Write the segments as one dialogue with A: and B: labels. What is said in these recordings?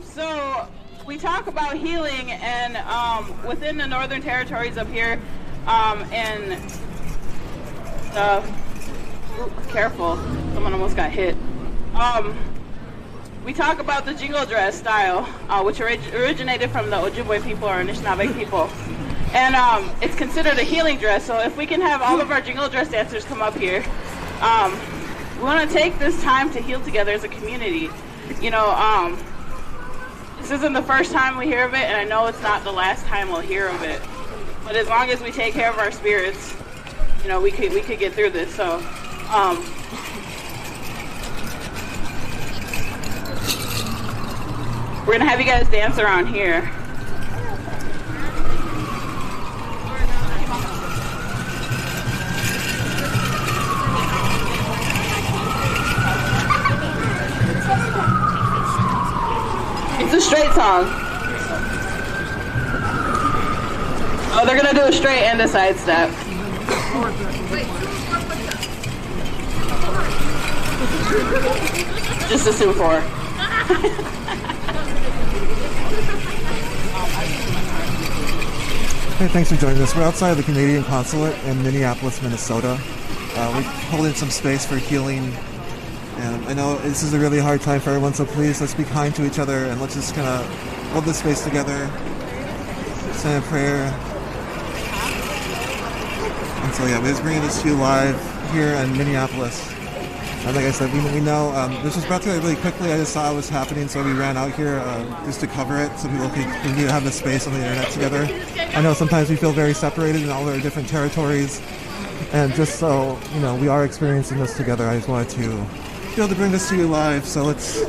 A: So we talk about healing, and within the Northern Territories up here, and careful, someone almost got hit. We talk about the jingle dress style, which originated from the Ojibwe people or Anishinaabe people. And it's considered a healing dress, so if we can have all of our jingle dress dancers come up here, we want to take this time to heal together as a community. You know, this isn't the first time we hear of it, and I know it's not the last time we'll hear of it. But as long as we take care of our spirits, you know, we could get through this. So, we're gonna have you guys dance around here. It's a straight song. Oh, they're gonna do a straight and a side step. Just assume 4.
B: Hey, thanks for joining us. We're outside of the Canadian Consulate in Minneapolis, Minnesota. We're holding some space for healing. And I know this is a really hard time for everyone, so please, let's be kind to each other and let's just kind of hold this space together, say a prayer. And so, yeah, we're just bringing this to you live here in Minneapolis. And like I said, we know this was brought together really quickly. I just saw it was happening, so we ran out here just to cover it so people can continue to have the space on the internet together. I know sometimes we feel very separated in all our different territories. And just so, you know, we are experiencing this together, I just wanted to be able to bring this to you live, so let's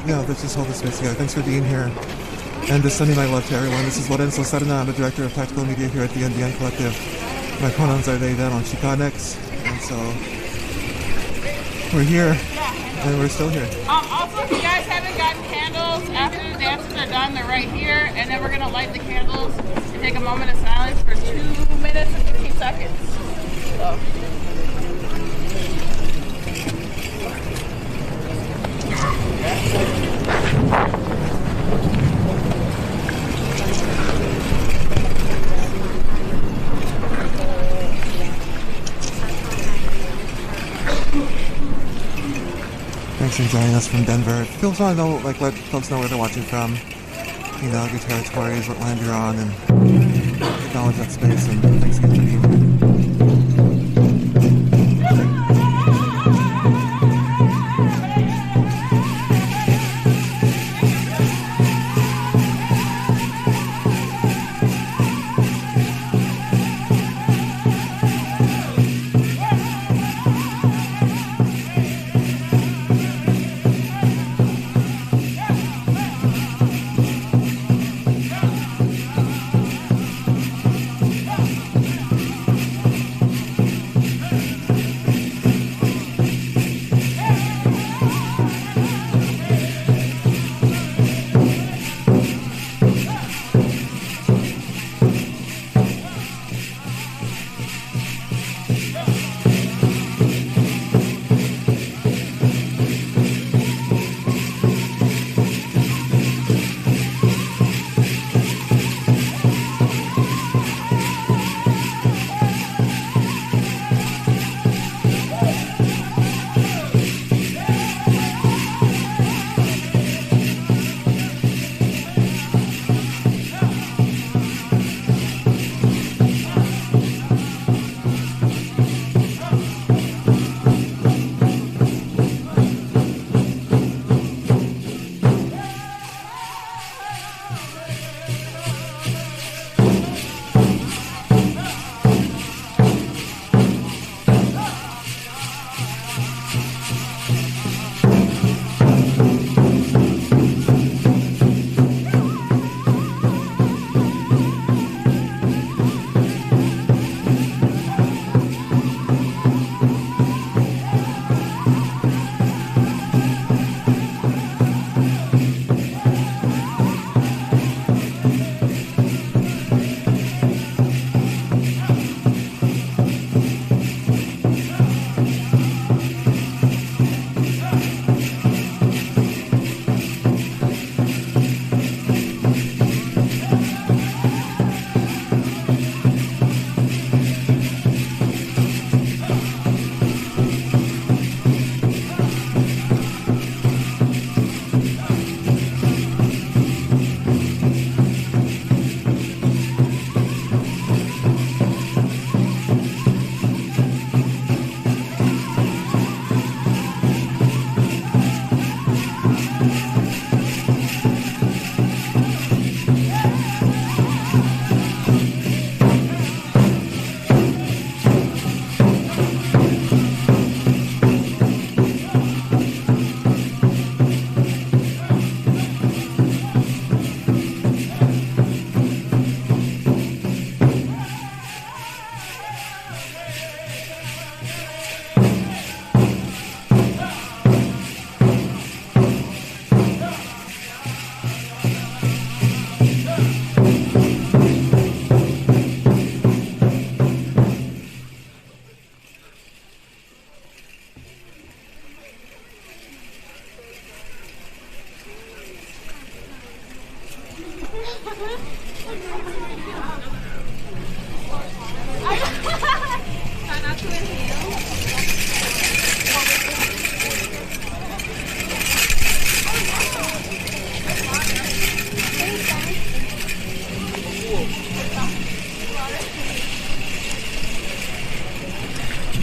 B: just hold this space together. Thanks for being here, and just sending my love to everyone. This is Lorenzo Serna. I'm the director of tactical media here at the NDN Collective. My pronouns are they, them on Chicanx, and so we're here, and we're still here.
A: Also, if you guys haven't gotten candles, after the dances are done, they're right here, and then we're going to light the candles and take a moment of silence for 2 minutes and 15 seconds. So.
B: Thanks for joining us from Denver. If you want to know, like, let folks know where they're watching from, you know, your territories, what land you're on, and acknowledge that space, and thanks again for being here.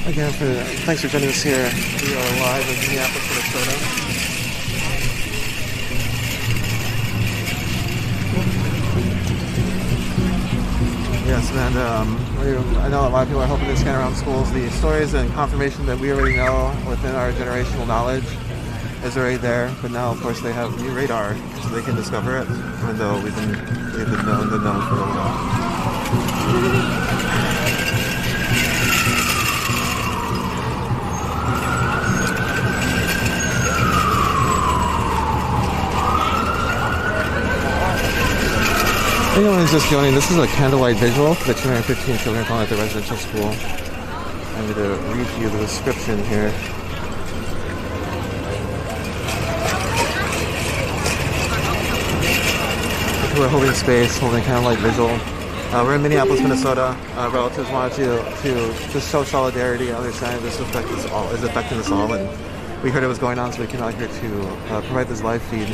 B: Again, thanks for joining us here. We are live in Minneapolis, Minnesota. Yes, and I know a lot of people are hoping to scan around schools. The stories and confirmation that we already know within our generational knowledge is already there. But now, of course, they have new radar, so they can discover it, even though they've been known for a while. Anyone who's just joining, this is a candlelight vigil for the 215 children at the residential school. I'm going to read to you the description here. We're holding space, holding candlelight vigil. We're in Minneapolis, Minnesota. Relatives wanted to just show solidarity and understand this is affecting us all. And we heard it was going on, so we came out here to provide this live feed.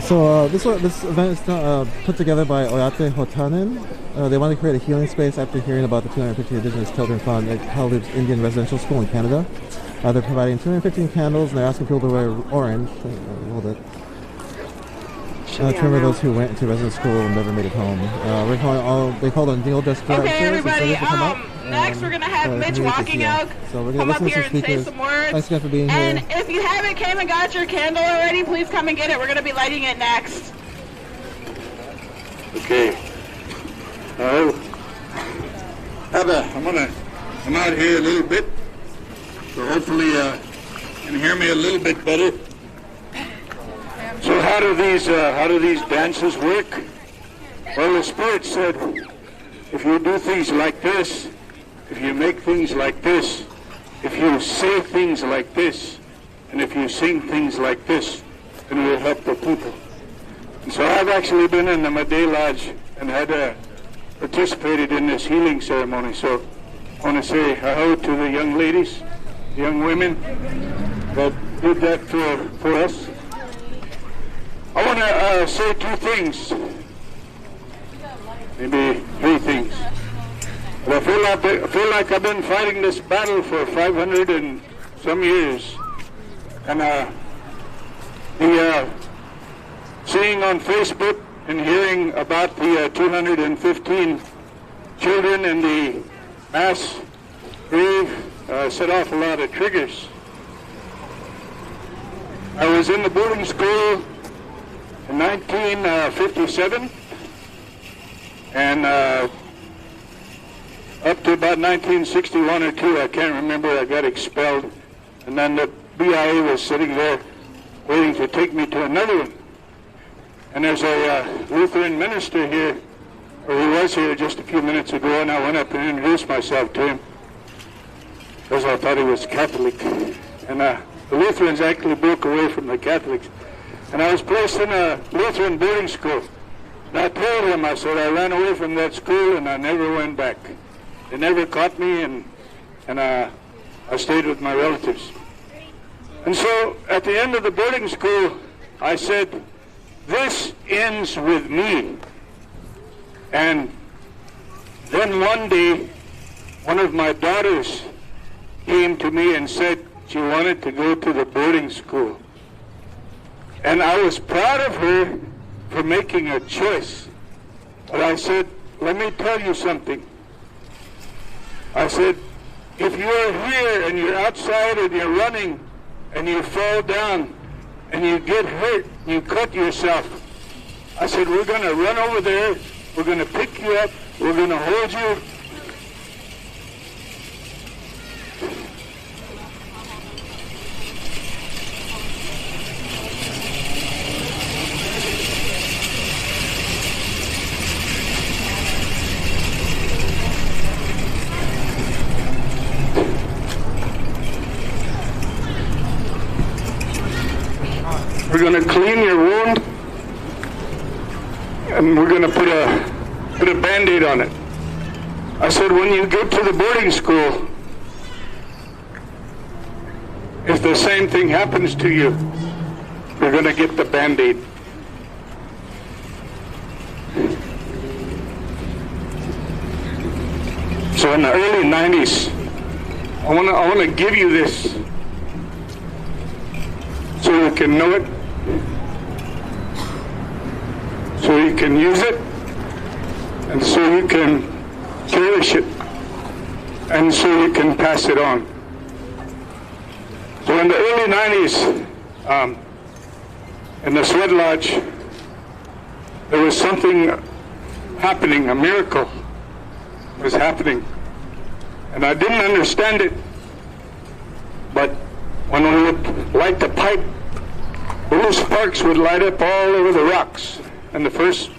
B: So this event is put together by Oyate Hotanin. They want to create a healing space after hearing about the 250 indigenous children found at Kamloops Indian Residential School in Canada. They're providing 215 candles, and they're asking people to wear orange. Hold it. To remember those who went to resident school and never made it home. We're calling they called on jingle dress directors.
A: Okay, everybody. Next, we're gonna have Mitch walking out.
B: So we're
A: come
B: gonna
A: up here and say some words.
B: Thanks again for being here.
A: And if you haven't came and got your candle already, please come and get it. We're gonna be lighting it next.
C: Okay. I'm out here a little bit, so hopefully you can hear me a little bit better. So how do these dances work? Well, the Spirit said, if you do things like this, if you make things like this, if you say things like this, and if you sing things like this, then we'll help the people. And so I've actually been in the Maday Lodge and had participated in this healing ceremony. So I want to say hello to the young ladies, young women that did that for us. I want to say two things, maybe three things. But I feel like I've been fighting this battle for 500 and some years. And seeing on Facebook and hearing about the 215 children in the mass grave set off a lot of triggers. I was in the boarding school in 1957, and up to about 1961 or 2, I can't remember, I got expelled, and then the BIA was sitting there waiting to take me to another one. And there's a Lutheran minister here, or he was here just a few minutes ago, and I went up and introduced myself to him because I thought he was Catholic. And the Lutherans actually broke away from the Catholics. And I was placed in a Lutheran boarding school. And I told him, I said, I ran away from that school and I never went back. They never caught me, and I stayed with my relatives. And so at the end of the boarding school, I said, this ends with me. And then one day, one of my daughters came to me and said she wanted to go to the boarding school. And I was proud of her for making a choice. But I said, let me tell you something. I said, if you're here and you're outside and you're running and you fall down and you get hurt, you cut yourself, I said, we're going to run over there, we're going to pick you up, we're going to hold you. We're going to clean your wound, and we're going to put a Band-Aid on it. I said, when you get to the boarding school, if the same thing happens to you, you're going to get the Band-Aid. So in the early 90s, I want to give you this so you can know it, so you can use it, and so you can cherish it, and so you can pass it on. So in the early 90s, in the Sweat Lodge, there was something happening, a miracle was happening. And I didn't understand it, but when we would light the pipe, little sparks would light up all over the rocks. And the first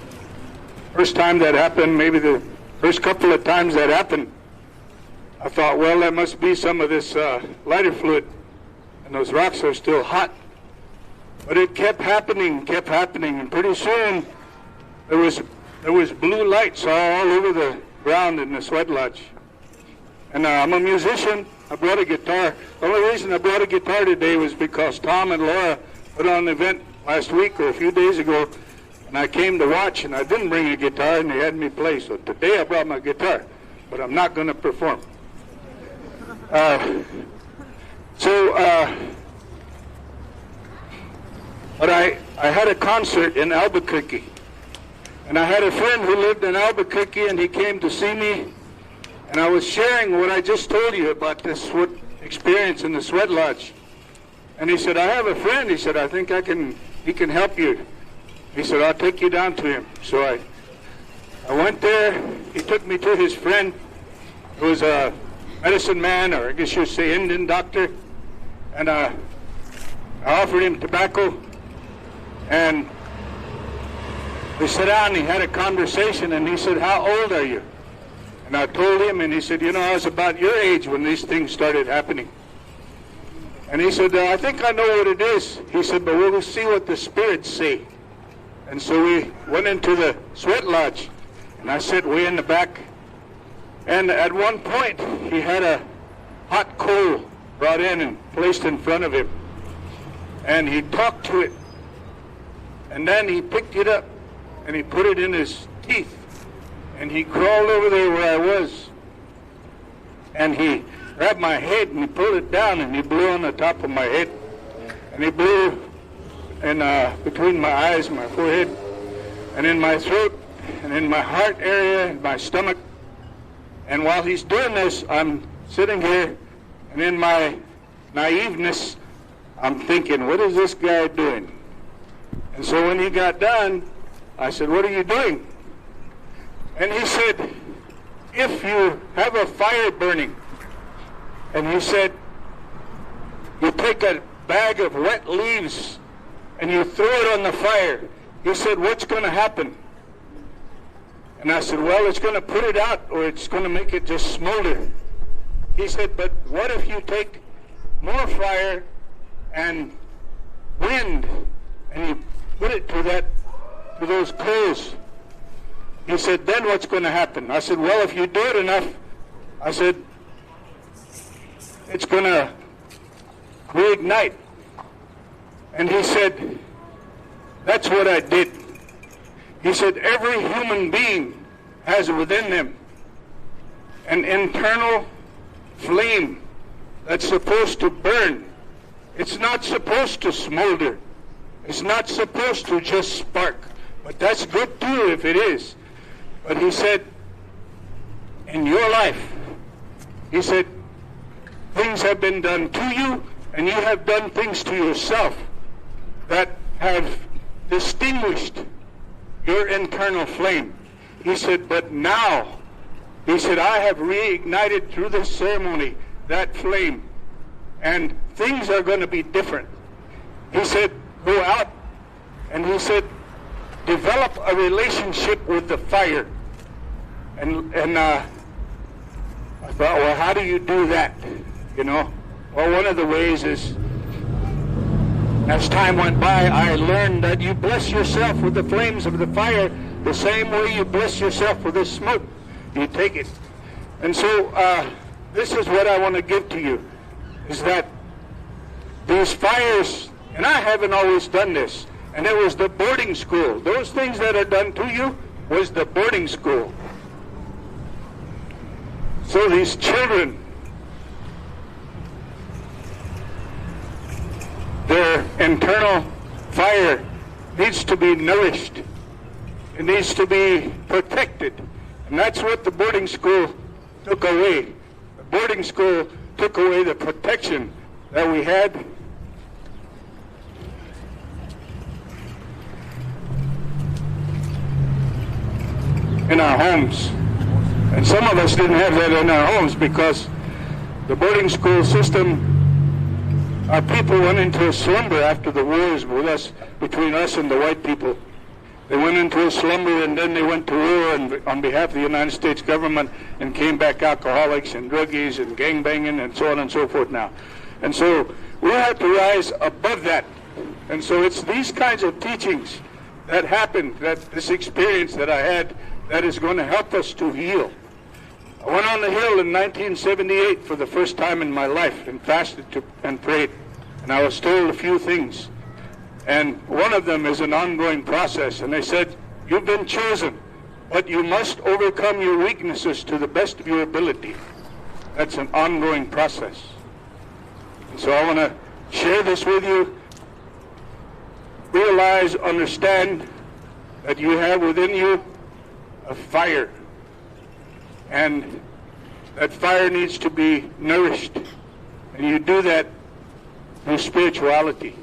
C: time that happened, maybe the first couple of times that happened, I thought, well, that must be some of this lighter fluid, and those rocks are still hot. But it kept happening, and pretty soon there was blue lights all over the ground in the Sweat Lodge. And I'm a musician. I brought a guitar. The only reason I brought a guitar today was because Tom and Laura put on an event last week or a few days ago, and I came to watch, and I didn't bring a guitar, and they had me play. So today I brought my guitar, but I'm not going to perform. But I had a concert in Albuquerque, and I had a friend who lived in Albuquerque, and he came to see me, and I was sharing what I just told you about this experience in the sweat lodge. And he said, I have a friend. He said, I think he can help you. He said, I'll take you down to him. So I went there. He took me to his friend, who was a medicine man, or I guess you'd say Indian doctor. And I offered him tobacco. And we sat down, and he had a conversation, and he said, how old are you? And I told him, and he said, you know, I was about your age when these things started happening. And he said, I think I know what it is. He said, but we'll see what the spirits say. And so we went into the sweat lodge, and I sat way in the back. And at one point, he had a hot coal brought in and placed in front of him. And he talked to it. And then he picked it up, and he put it in his teeth. And he crawled over there where I was. And he grabbed my head, and he pulled it down, and he blew on the top of my head. And he blew in between my eyes, my forehead, and in my throat, and in my heart area, and my stomach. And while he's doing this, I'm sitting here, and in my naiveness, I'm thinking, what is this guy doing? And so when he got done, I said, what are you doing? And he said, if you have a fire burning, and he said, you take a bag of wet leaves and you throw it on the fire, he said, what's going to happen? And I said, well, it's going to put it out, or it's going to make it just smolder. He said, but what if you take more fire and wind and you put it to those coals? He said, then what's going to happen? I said, well, if you do it enough, I said, it's going to reignite. And he said, that's what I did. He said, every human being has within them an internal flame that's supposed to burn. It's not supposed to smolder. It's not supposed to just spark. But that's good too if it is. But he said, in your life, he said, things have been done to you, and you have done things to yourself that have distinguished your internal flame. He said, but now, he said, I have reignited through this ceremony that flame, and things are going to be different. He said, go out, and he said, develop a relationship with the fire. And I thought, well, how do you do that? You know? Well, one of the ways is, as time went by, I learned that you bless yourself with the flames of the fire the same way you bless yourself with the smoke. You take it. And so this is what I want to give to you, is that these fires, and I haven't always done this, and it was the boarding school. Those things that are done to you was the boarding school. So these children, their internal fire needs to be nourished. It needs to be protected. And that's what the boarding school took away. The boarding school took away the protection that we had. In our homes. And some of us didn't have that in our homes because the boarding school system, our people went into a slumber after the wars with us, between us and the white people. They went into a slumber, and then they went to war on behalf of the United States government and came back alcoholics and druggies and gangbanging and so on and so forth now. And so we have to rise above that. And so it's these kinds of teachings that happened, that this experience that I had, that is going to help us to heal. I went on the hill in 1978 for the first time in my life and fasted and prayed. And I was told a few things. And one of them is an ongoing process. And they said, you've been chosen, but you must overcome your weaknesses to the best of your ability. That's an ongoing process. And so I want to share this with you. Realize, understand that you have within you a fire. And that fire needs to be nourished. And you do that through spirituality.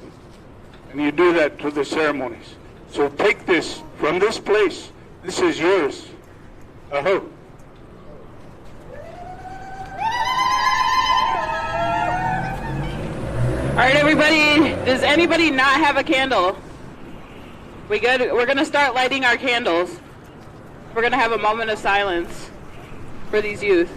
C: And you do that through the ceremonies. So take this from this place. This is yours. Aho.
A: All right, everybody. Does anybody not have a candle? We good? We're going to start lighting our candles. We're going to have a moment of silence for these youth.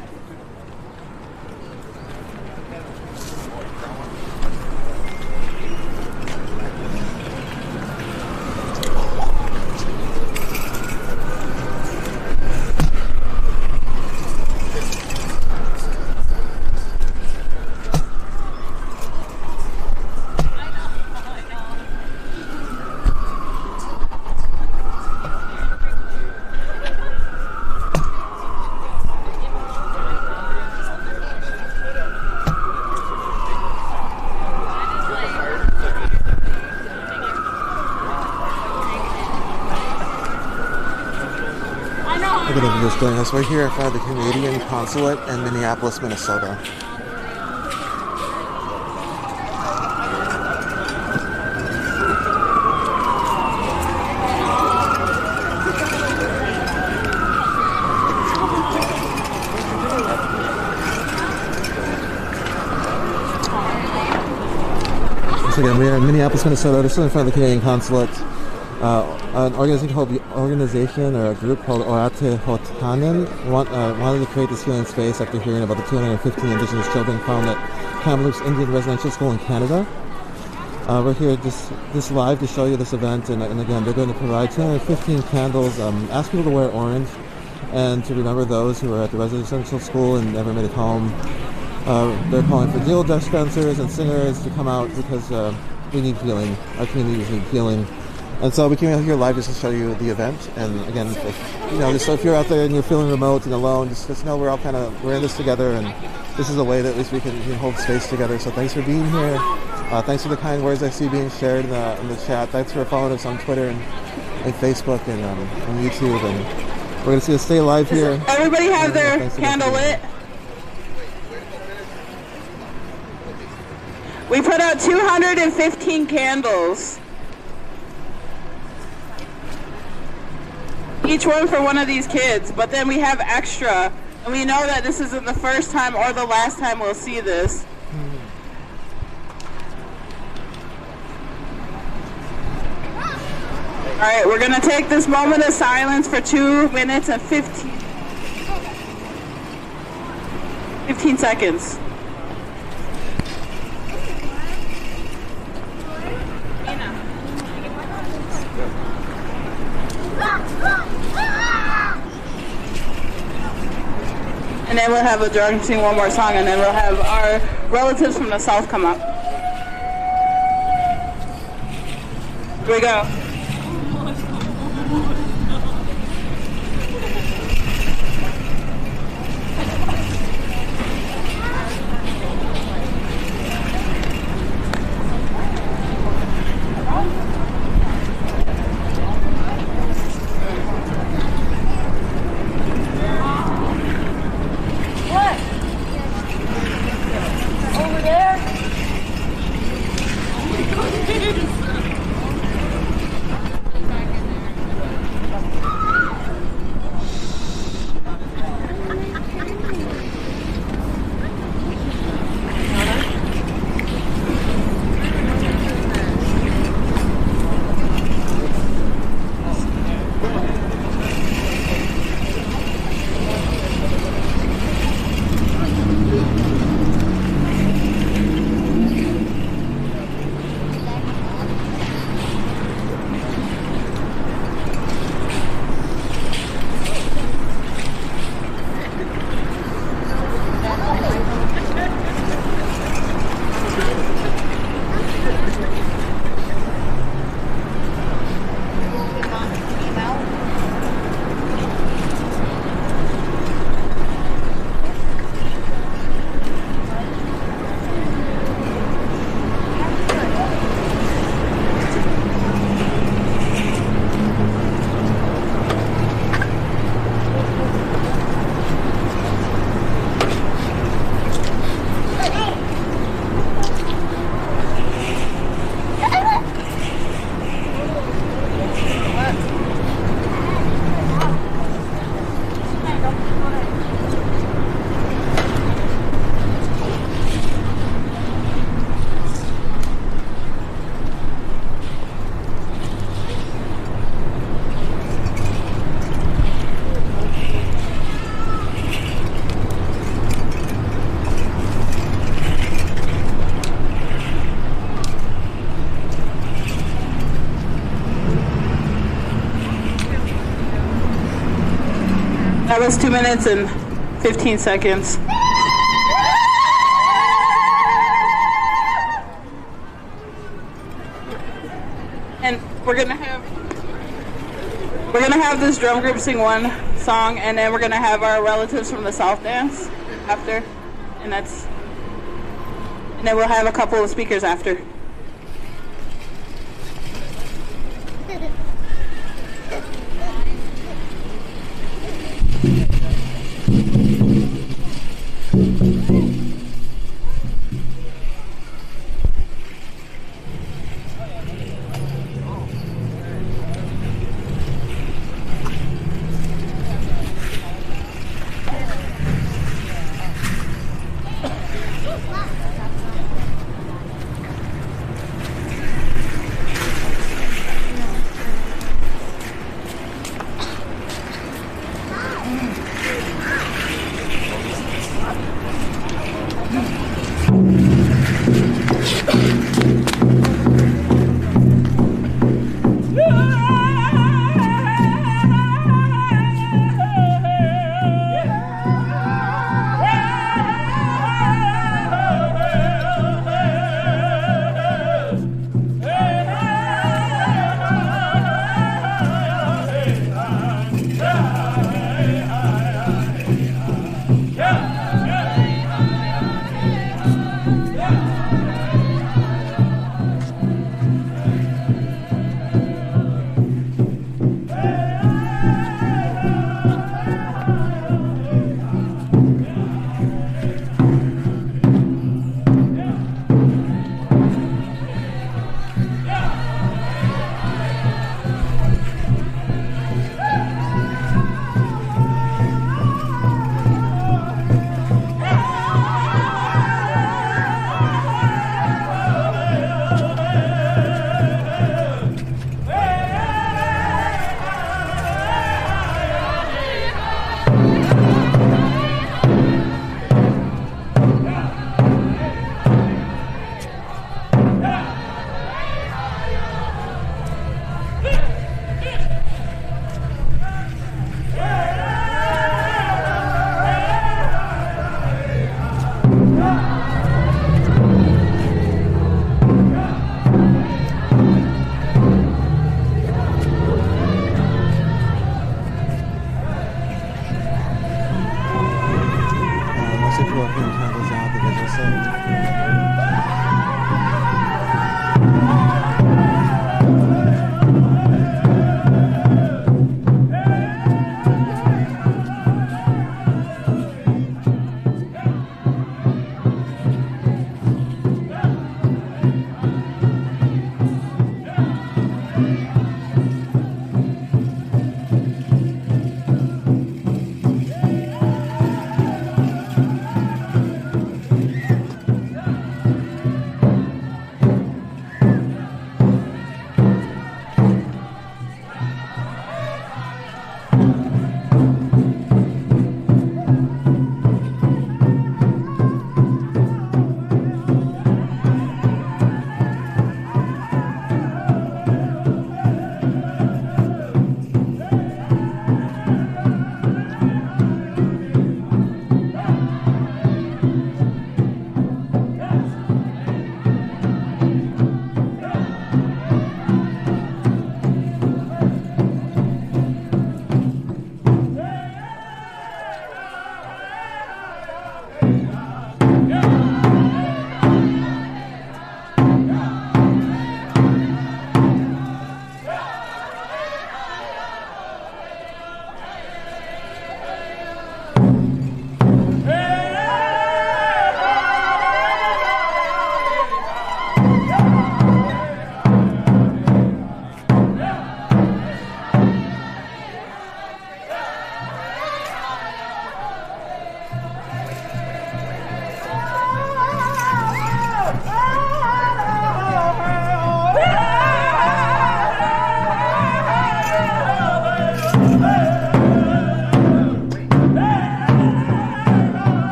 B: Doing this. We're here in front of the Canadian Consulate in Minneapolis, Minnesota. Once again, we are in Minneapolis, Minnesota. This is in front of the Canadian Consulate. An organization or a group called Oyate Hotanin wanted to create this healing space after hearing about the 215 indigenous children found at Kamloops Indian Residential School in Canada. We're here this live to show you this event, and again, they're going to provide 215 candles, ask people to wear orange, and to remember those who are at the residential school and never made it home. They're calling for jingle dancers and singers to come out because we need healing. Our communities need healing. And so we came out here live just to show you the event. And again, if you're out there and you're feeling remote and alone, just know we're in this together, and this is a way that at least we can hold space together. So thanks for being here. Thanks for the kind words I see being shared in the chat. Thanks for following us on Twitter and Facebook and on YouTube. And we're going to see us stay live here.
A: Everybody have their candle lit. We put out 215 candles. Each one for one of these kids, but then we have extra, and we know that this isn't the first time or the last time we'll see this. All right, we're gonna take this moment of silence for 2 minutes and 15 seconds. And then we'll have a drunk sing one more song, and then we'll have our relatives from the south come up. Here we go. is 2 minutes and 15 seconds. And we're gonna have this drum group sing one song, and then we're gonna have our relatives from the South dance after, and then we'll have a couple of speakers after.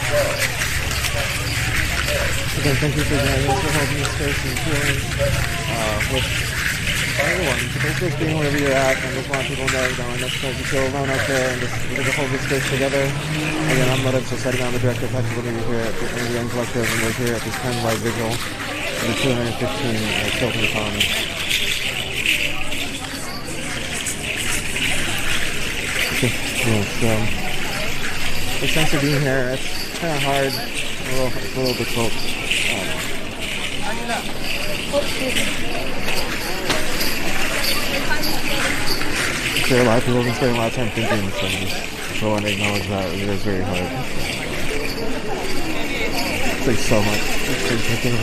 B: Again, thank you for joining us for holding this space and healing with everyone. So basically just being wherever you're at, and just want people to know, next time you feel alone out there, and just we're going to hold this space together. Again, I'm Leonard Society, I'm the director of Festival Media here at the Indian Collective, and we're here at this Candlelight Vigil in the 215 Children Economy. It's thanks for being here. It's kind of hard, it's a little difficult. There are a lot of people who've been spending a lot of time thinking, so I want to acknowledge that. It is very hard. It's like so much. It's thinking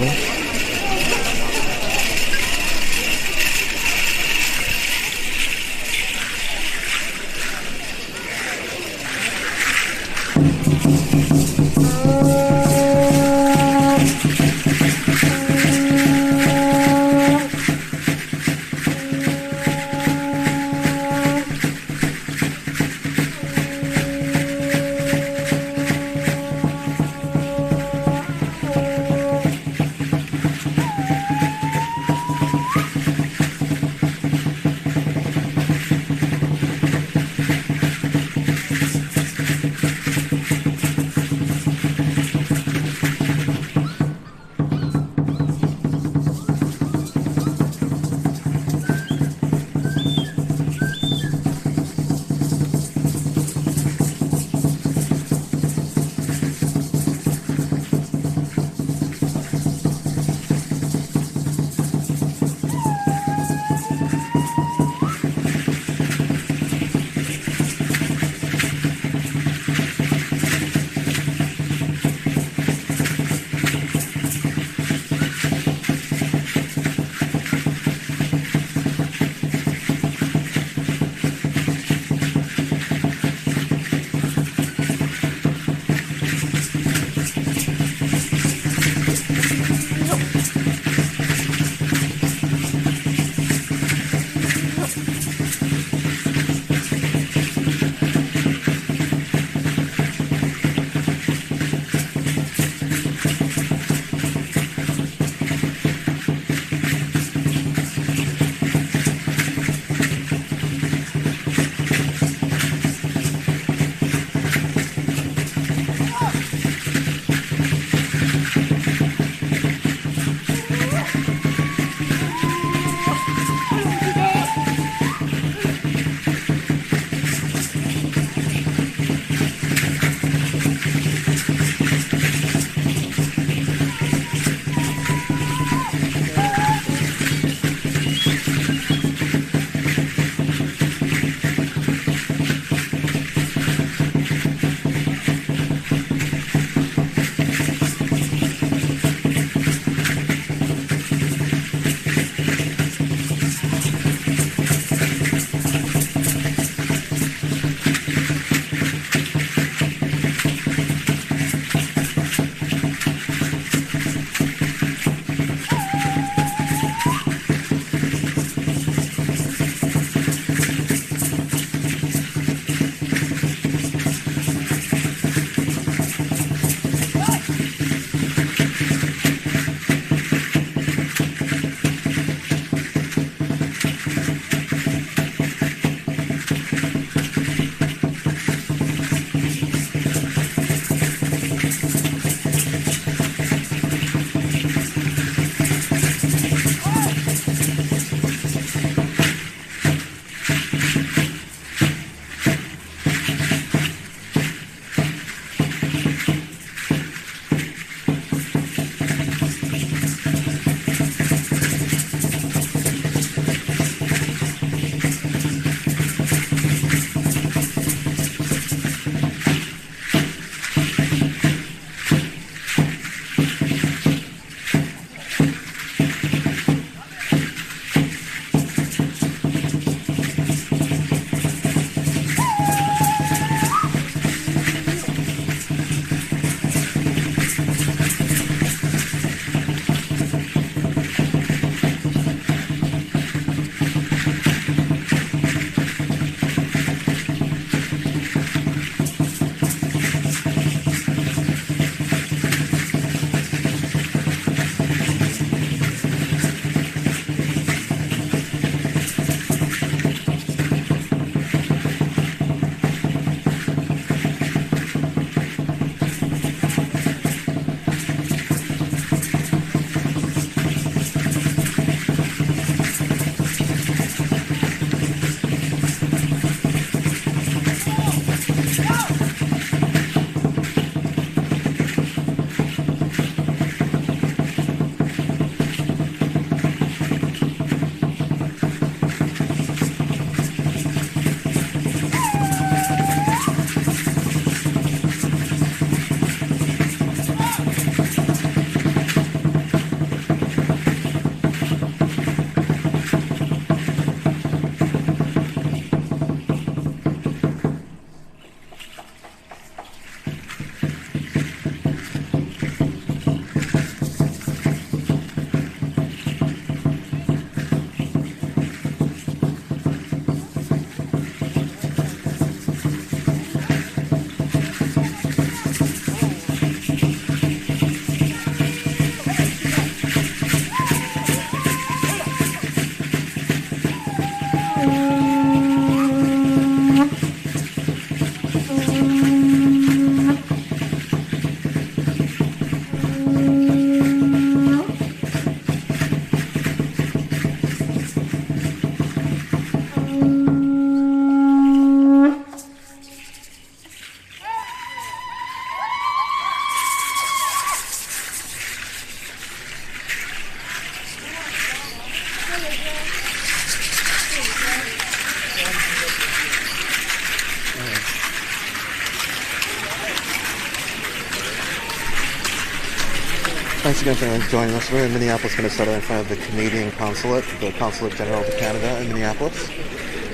B: Thanks again for joining us. We're in Minneapolis, Minnesota, in front of the Canadian Consulate, the Consulate General of Canada in Minneapolis.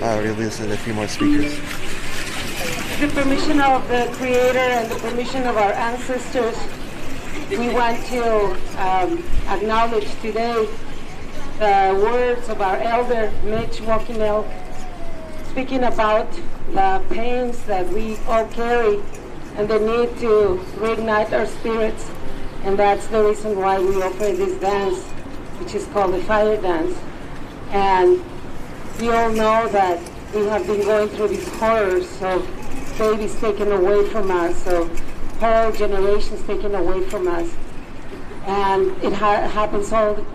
B: We're listening to a few more speakers.
D: The permission of the Creator and the permission of our ancestors, we want to acknowledge today the words of our elder, Mitch Walking Elk, speaking about the pains that we all carry and the need to reignite our spirits. And that's the reason why we offer this dance, which is called the fire dance. And we all know that we have been going through these horrors of babies taken away from us, of whole generations taken away from us. And it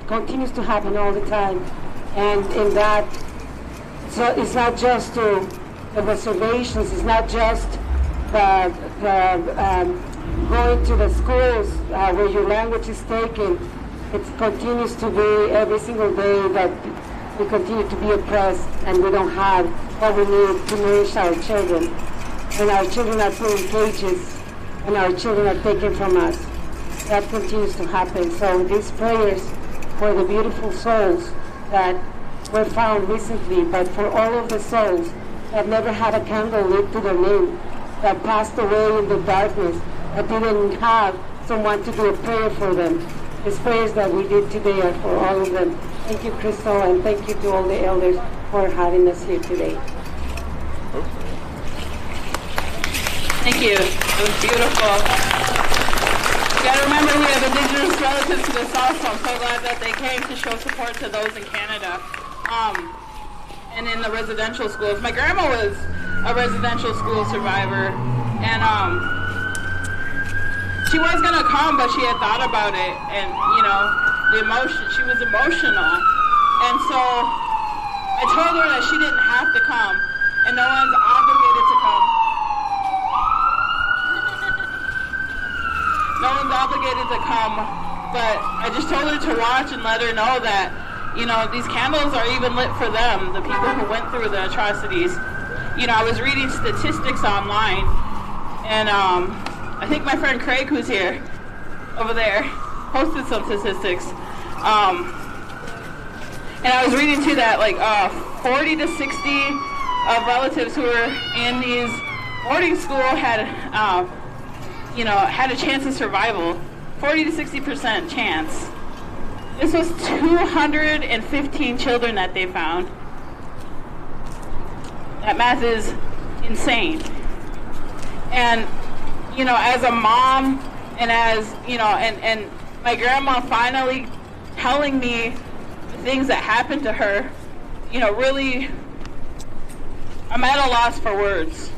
D: continues to happen all the time. And in that, so it's not just the reservations, it's not just going to the schools where your language is taken. It continues to be every single day that we continue to be oppressed and we don't have what we need to nourish our children. And our children are put in cages and our children are taken from us. That continues to happen. So these prayers for the beautiful souls that were found recently, but for all of the souls that never had a candle lit to their name, that passed away in the darkness, that didn't have someone to do a prayer for them. These prayers that we did today are for all of them. Thank you, Crystal, and thank you to all the elders for having us here today.
A: Thank you. It was beautiful. You gotta remember we have indigenous relatives to the south, so I'm so glad that they came to show support to those in Canada. And in the residential schools. My grandma was a residential school survivor, and she was gonna come, but she had thought about it, and the emotion, she was emotional, and so I told her that she didn't have to come, and no one's obligated to come. No one's obligated to come, but I just told her to watch and let her know that, these candles are even lit for them, the people who went through the atrocities. I was reading statistics online, and I think my friend Craig, who's here, over there, posted some statistics. And I was reading too that 40 to 60 of relatives who were in these boarding school had a chance of survival. 40 to 60% chance. This was 215 children that they found. That math is insane. And, as a mom and as, and my grandma finally telling me the things that happened to her, really, I'm at a loss for words.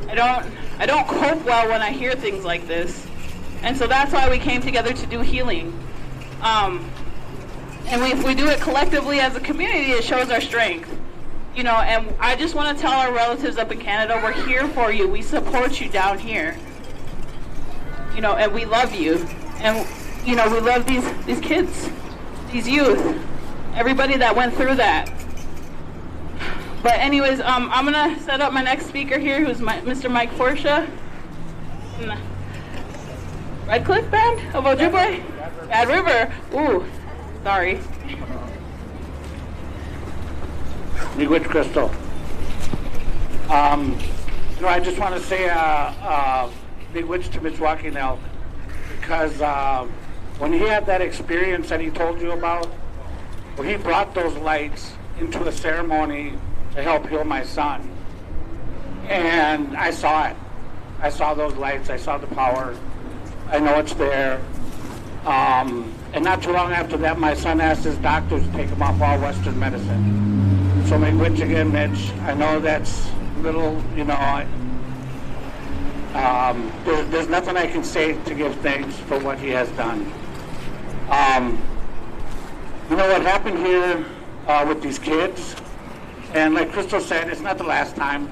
A: I don't cope well when I hear things like this. And so that's why we came together to do healing. And if we do it collectively as a community, it shows our strength. And I just want to tell our relatives up in Canada, we're here for you. We support you down here. And we love you. And, we love these kids, these youth, everybody that went through that. But anyways, I'm going to set up my next speaker here, who's Mr. Mike Forsha. Red Cliff Band of Ojibwe? Bad River. Ooh, sorry.
E: Miigwech Crystal. I just want to say miigwech to Mitch Walking Elk, because when he had that experience that he told you about, well, he brought those lights into a ceremony to help heal my son. And I saw it. I saw those lights. I saw the power. I know it's there. And not too long after that, my son asked his doctors to take him off all Western medicine. So miigwech again, Mitch. I know that's a little, there's nothing I can say to give thanks for what he has done. What happened here with these kids, and like Crystal said, it's not the last time.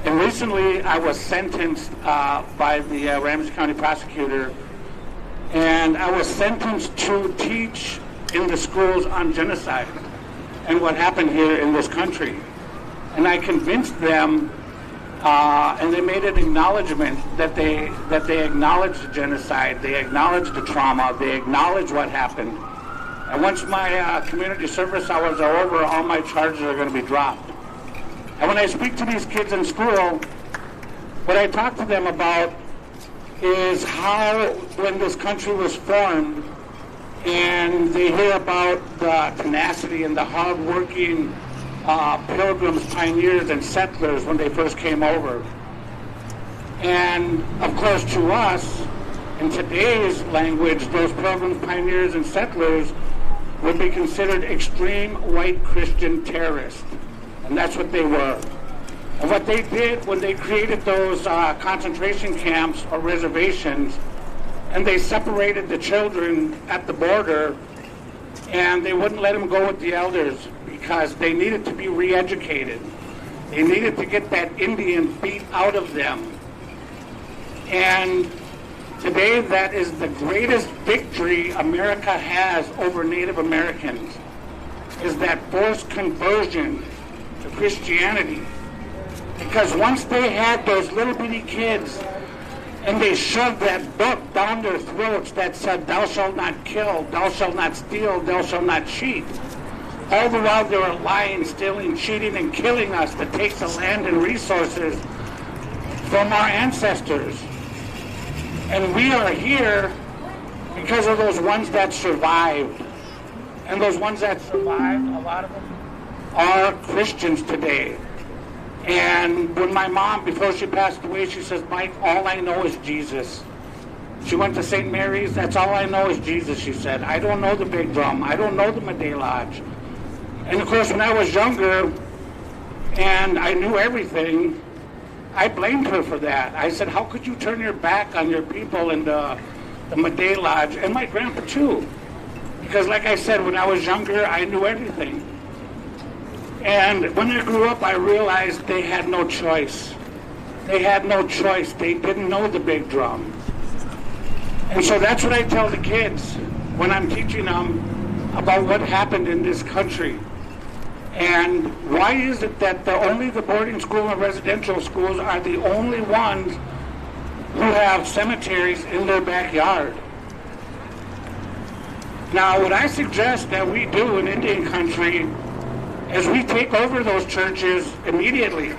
E: And recently I was sentenced by the Ramsey County prosecutor, and I was sentenced to teach in the schools on genocide and what happened here in this country. And I convinced them and they made an acknowledgement that they acknowledged the genocide, they acknowledged the trauma, they acknowledged what happened. And once my community service hours are over, all my charges are going to be dropped. And when I speak to these kids in school, what I talk to them about is how, when this country was formed, and they hear about the tenacity and the hard-working pilgrims, pioneers, and settlers when they first came over. And, of course, to us, in today's language, those pilgrims, pioneers, and settlers would be considered extreme white Christian terrorists. And that's what they were. And what they did when they created those concentration camps or reservations, and they separated the children at the border, and they wouldn't let them go with the elders because they needed to be re-educated. They needed to get that Indian beat out of them. And today, that is the greatest victory America has over Native Americans, is that forced conversion to Christianity. Because once they had those little bitty kids and they shoved that book down their throats that said, "Thou shalt not kill, thou shalt not steal, thou shalt not cheat," all the while they were lying, stealing, cheating, and killing us to take the land and resources from our ancestors. And we are here because of those ones that survived. And those ones that survived, a lot of them are Christians today. And when my mom, before she passed away, she says, "Mike, all I know is Jesus." She went to St. Mary's. "That's all I know is Jesus," she said. "I don't know the Big Drum. I don't know the Meday Lodge." And of course, when I was younger and I knew everything, I blamed her for that. I said, "How could you turn your back on your people in the Meday Lodge?" And my grandpa too. Because like I said, when I was younger, I knew everything. And when I grew up, I realized they had no choice. They had no choice. They didn't know the Big Drum. And so that's what I tell the kids when I'm teaching them about what happened in this country. And why is it that only the boarding school and residential schools are the only ones who have cemeteries in their backyard? Now, what I suggest that we do in Indian country is we take over those churches immediately.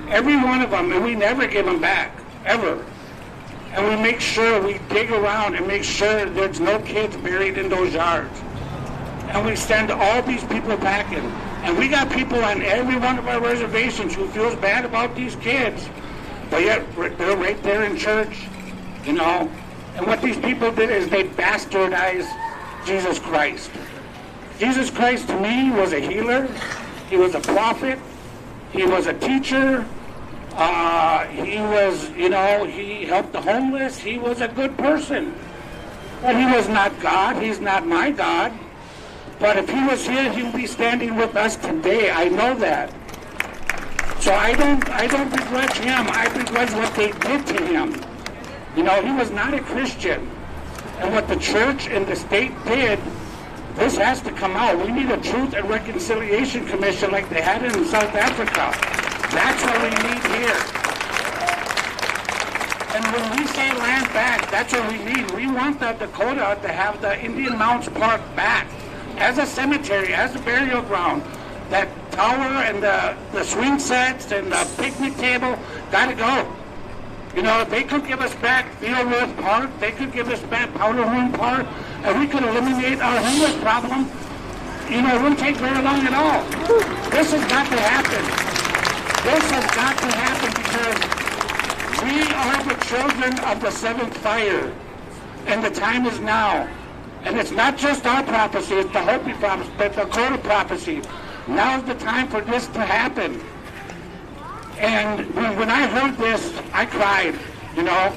E: Every one of them, and we never give them back, ever. And we make sure we dig around and make sure there's no kids buried in those yards. And we send all these people packing. And we got people on every one of our reservations who feels bad about these kids, but yet they're right there in church, you know. And what these people did is they bastardized Jesus Christ. Jesus Christ to me was a healer. He was a prophet. He was a teacher. He was, you know, he helped the homeless. He was a good person. But he was not God. He's not my God. But if he was here, he would be standing with us today. I know that. So I don't begrudge him. I begrudge what they did to him. You know, he was not a Christian. And what the church and the state did, this has to come out. We need a Truth and Reconciliation Commission like they had in South Africa. That's what we need here. And when we say land back, that's what we need. We want the Dakota to have the Indian Mounds Park back as a cemetery, as a burial ground. That tower and the swing sets and the picnic table gotta go. You know, if they could give us back Theoworth Park, they could give us back Powderhorn Park, and we could eliminate our homeless problem. You know, it wouldn't take very long at all. This has got to happen. This has got to happen because we are the children of the seventh fire, and the time is now. And it's not just our prophecy, it's the Hopi prophecy, the Dakota prophecy. Now's the time for this to happen. And when I heard this, I cried, you know.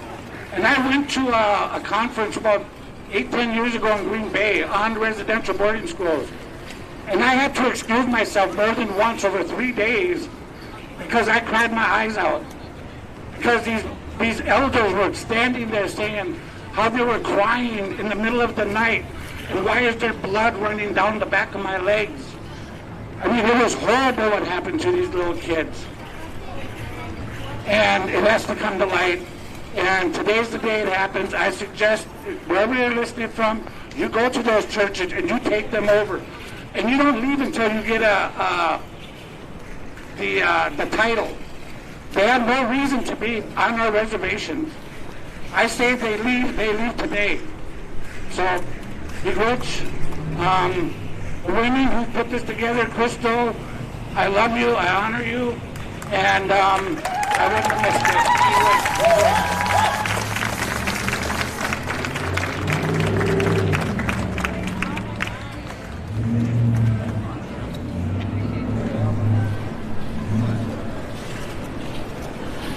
E: And I went to a conference about 8-10 years ago in Green Bay on residential boarding schools. And I had to excuse myself more than once over 3 days because I cried my eyes out. Because these elders were standing there saying how they were crying in the middle of the night. And why is there blood running down the back of my legs? I mean, it was horrible what happened to these little kids. and it has to come to light. And today's the day it happens. I suggest, wherever you're listening from, you go to those churches and you take them over. And you don't leave until you get the title. They have no reason to be on our reservations. I say they leave today. So, Vigil, the women who put this together, Crystal, I love you, I honor you, and I wouldn't have missed it.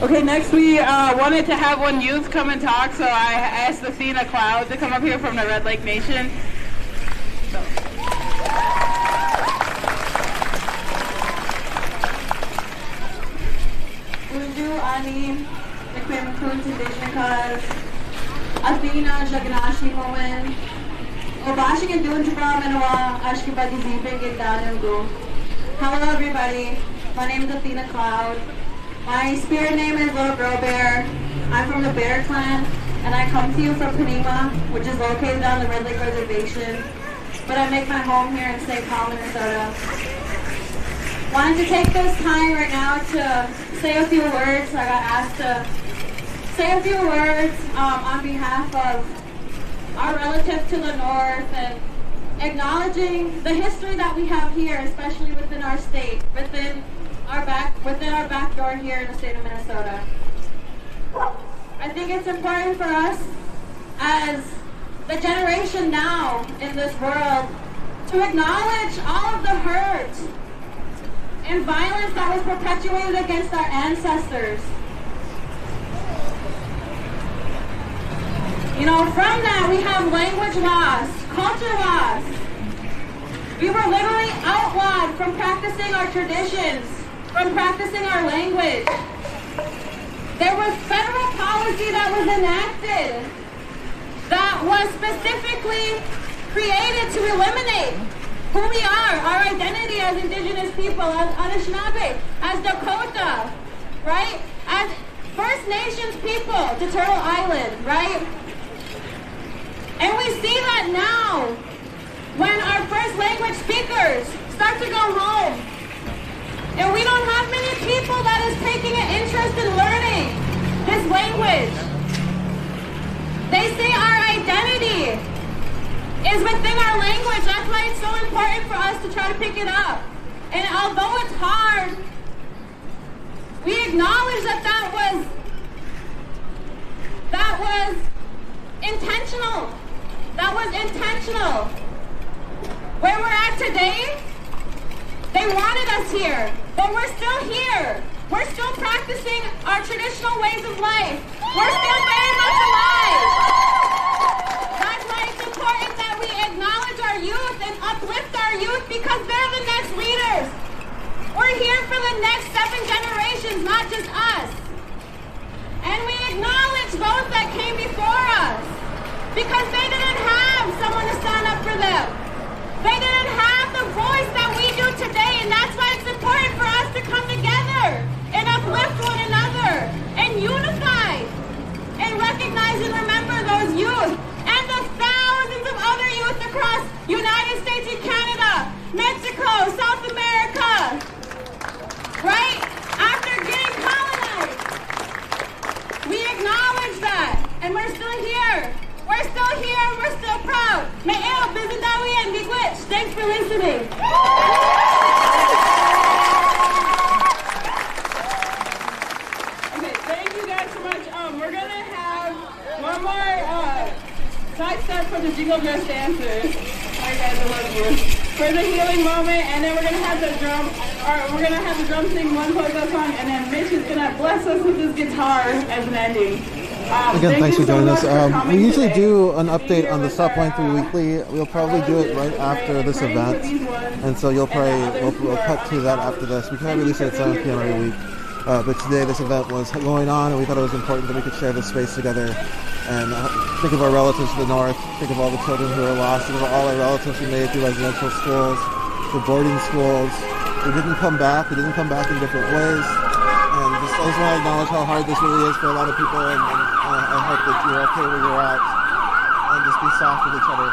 A: Okay, next we wanted to have one youth come and talk, so I asked Athena Cloud to come up here from the Red Lake Nation.
F: Undu ani Nikwim Tradition Athena Jagnashi Moen Obashi and Dunjabra Manawa Ashkibadi Ziping in Danungu. Hello everybody, my name is Athena Cloud. My spirit name is Little Girl Bear. I'm from the Bear Clan, and I come to you from Panema, which is located on the Red Lake Reservation. But I make my home here in St. Paul, Minnesota. Wanted to take this time right now to say a few words. I got asked to say a few words on behalf of our relatives to the north and acknowledging the history that we have here, especially within our state, within our back door here in the state of Minnesota. I think it's important for us as the generation now in this world to acknowledge all of the hurt and violence that was perpetuated against our ancestors. You know, from that we have language loss, culture loss. We were literally outlawed from practicing our traditions, from practicing our language. There was federal policy that was enacted that was specifically created to eliminate who we are, our identity as indigenous people, as Anishinaabe, as Dakota, right? As First Nations people to Turtle Island, right? And we see that now when our first language speakers start to go home. And we don't have many people that is taking an interest in learning this language. They say our identity is within our language. That's why it's so important for us to try to pick it up. And although it's hard, we acknowledge that was intentional. That was intentional. Where we're at today, they wanted us here. But we're still here. We're still practicing our traditional ways of life. We're still very much alive. That's why it's important that we acknowledge our youth and uplift our youth because they're the next leaders. We're here for the next 7 generations, not just us. And we acknowledge those that came before us because they didn't have someone to stand up for them. They didn't have the voice that we do today, and that's why it's important for us to come together and uplift one another and unify and recognize and remember those youth and the thousands of other youth across United States and Canada, Mexico, South America, right? After getting colonized. We acknowledge that, and we're still here. We're still here, we're still proud. Me'eo, Bizidawi, and Miigwech. Thanks for listening.
A: Okay, thank you guys so much. We're gonna have one more side step for the jingle dress dancers. Alright guys, I love you. For the healing moment, and then we're gonna have the drum sing one closeout song, and then Mitch is gonna bless us with his guitar as an ending.
B: Again, thanks for joining us. We usually do an update on the Stop Line 3 Weekly. We'll probably do it right after this event, and so we'll cut to that after this. We can't release it at 7 p.m. every week, but today this event was going on, and we thought it was important that we could share this space together and think of our relatives to the north, think of all the children who are lost, think of all our relatives who made it through residential schools, through boarding schools. We didn't come back in different ways, and just I just want to acknowledge how hard this really is for a lot of people, and I hope that you're okay where you're at, and just be soft with each other.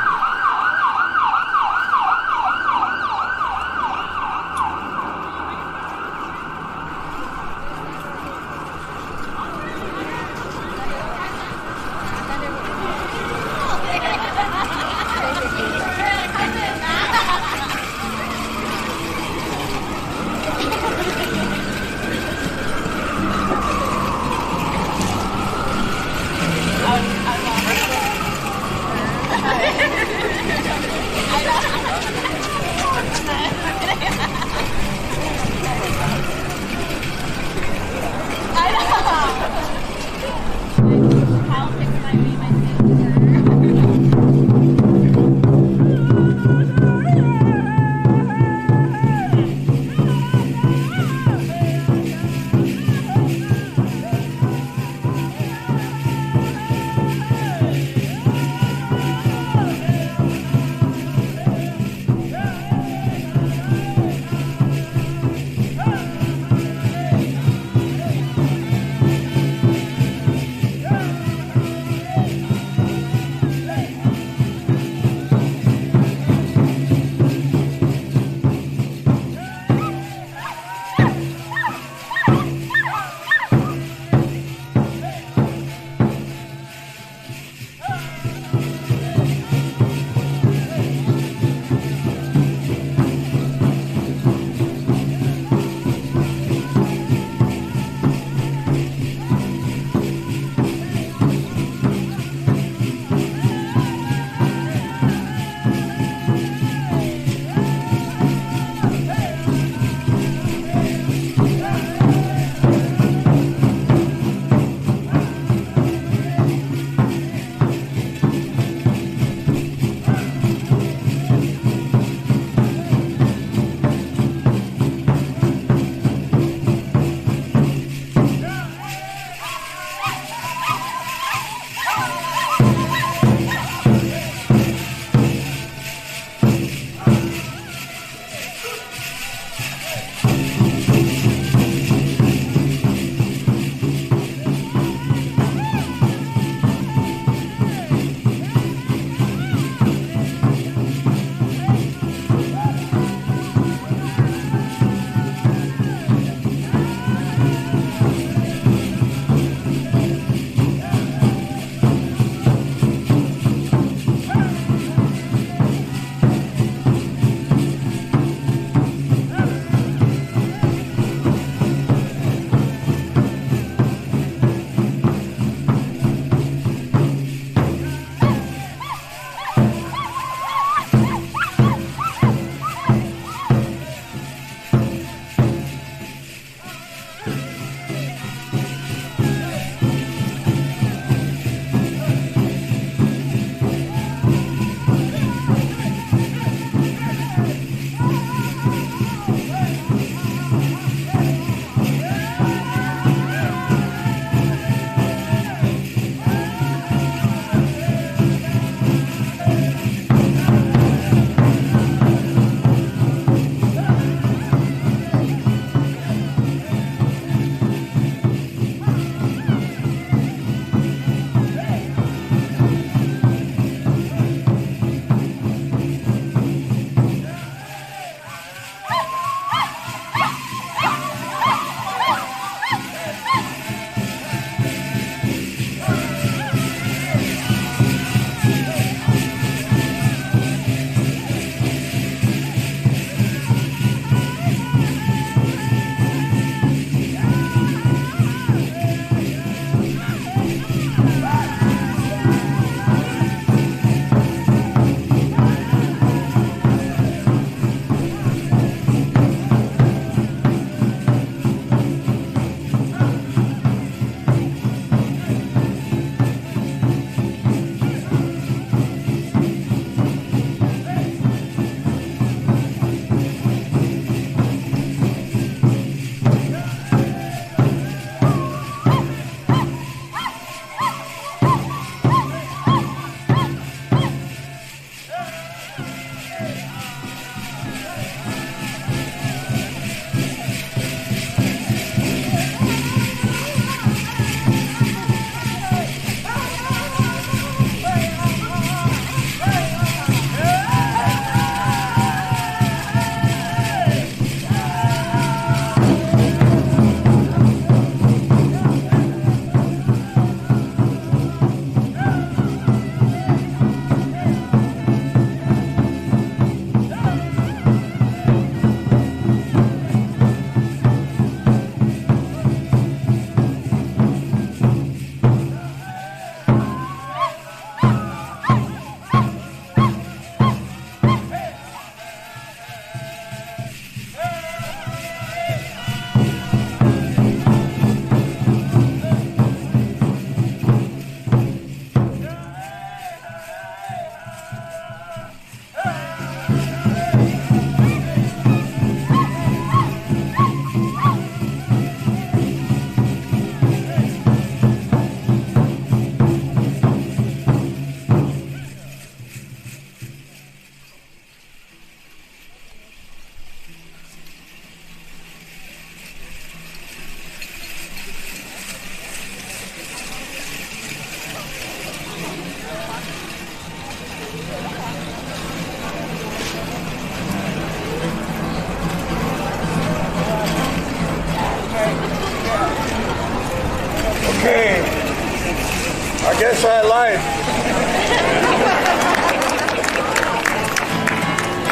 C: I guess I lied.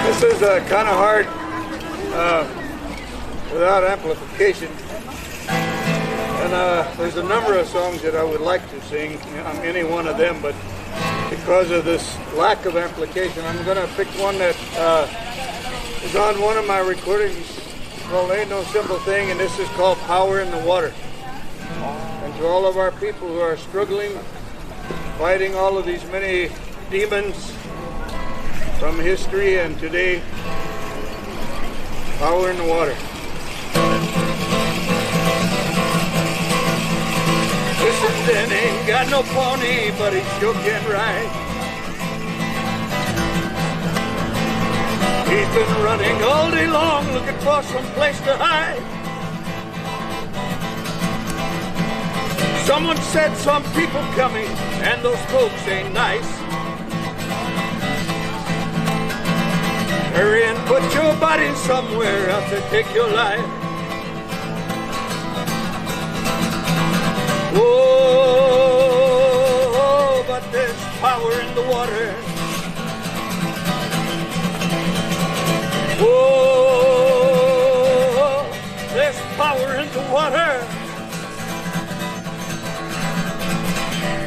C: This is kind of hard without amplification. And there's a number of songs that I would like to sing, any one of them, but because of this lack of amplification, I'm going to pick one that is on one of my recordings called Ain't No Simple Thing, and this is called Power in the Water. And to all of our people who are struggling, fighting all of these many demons from history and today, power in the water. Listen, then ain't got no pony, but he sure can ride. He's been running all day long, looking for some place to hide. Someone said some people coming, and those folks ain't nice. Hurry and put your body somewhere else to take your life. Oh, but there's power in the water. Oh, there's power in the water.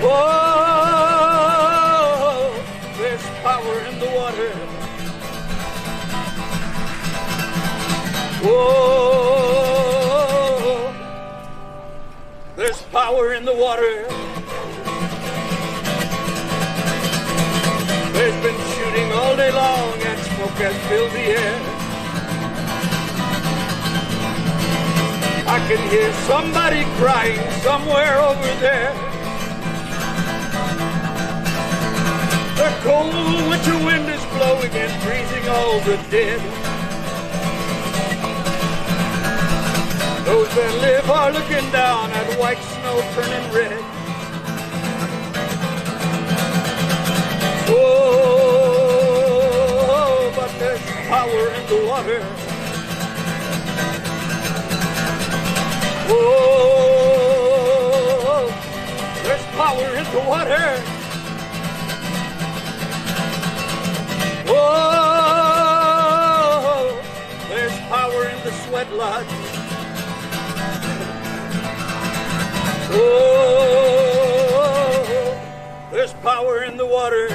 C: Oh, there's power in the water. Oh, there's power in the water. There's been shooting all day long and smoke has filled the air. I can hear somebody crying somewhere over there. The cold winter wind is blowing and freezing all the dead. Those that live are looking down at white snow turning red. Oh, but there's power in the water. Oh, there's power in the water. Oh, there's power in the sweat lodge. Oh, there's power in the water.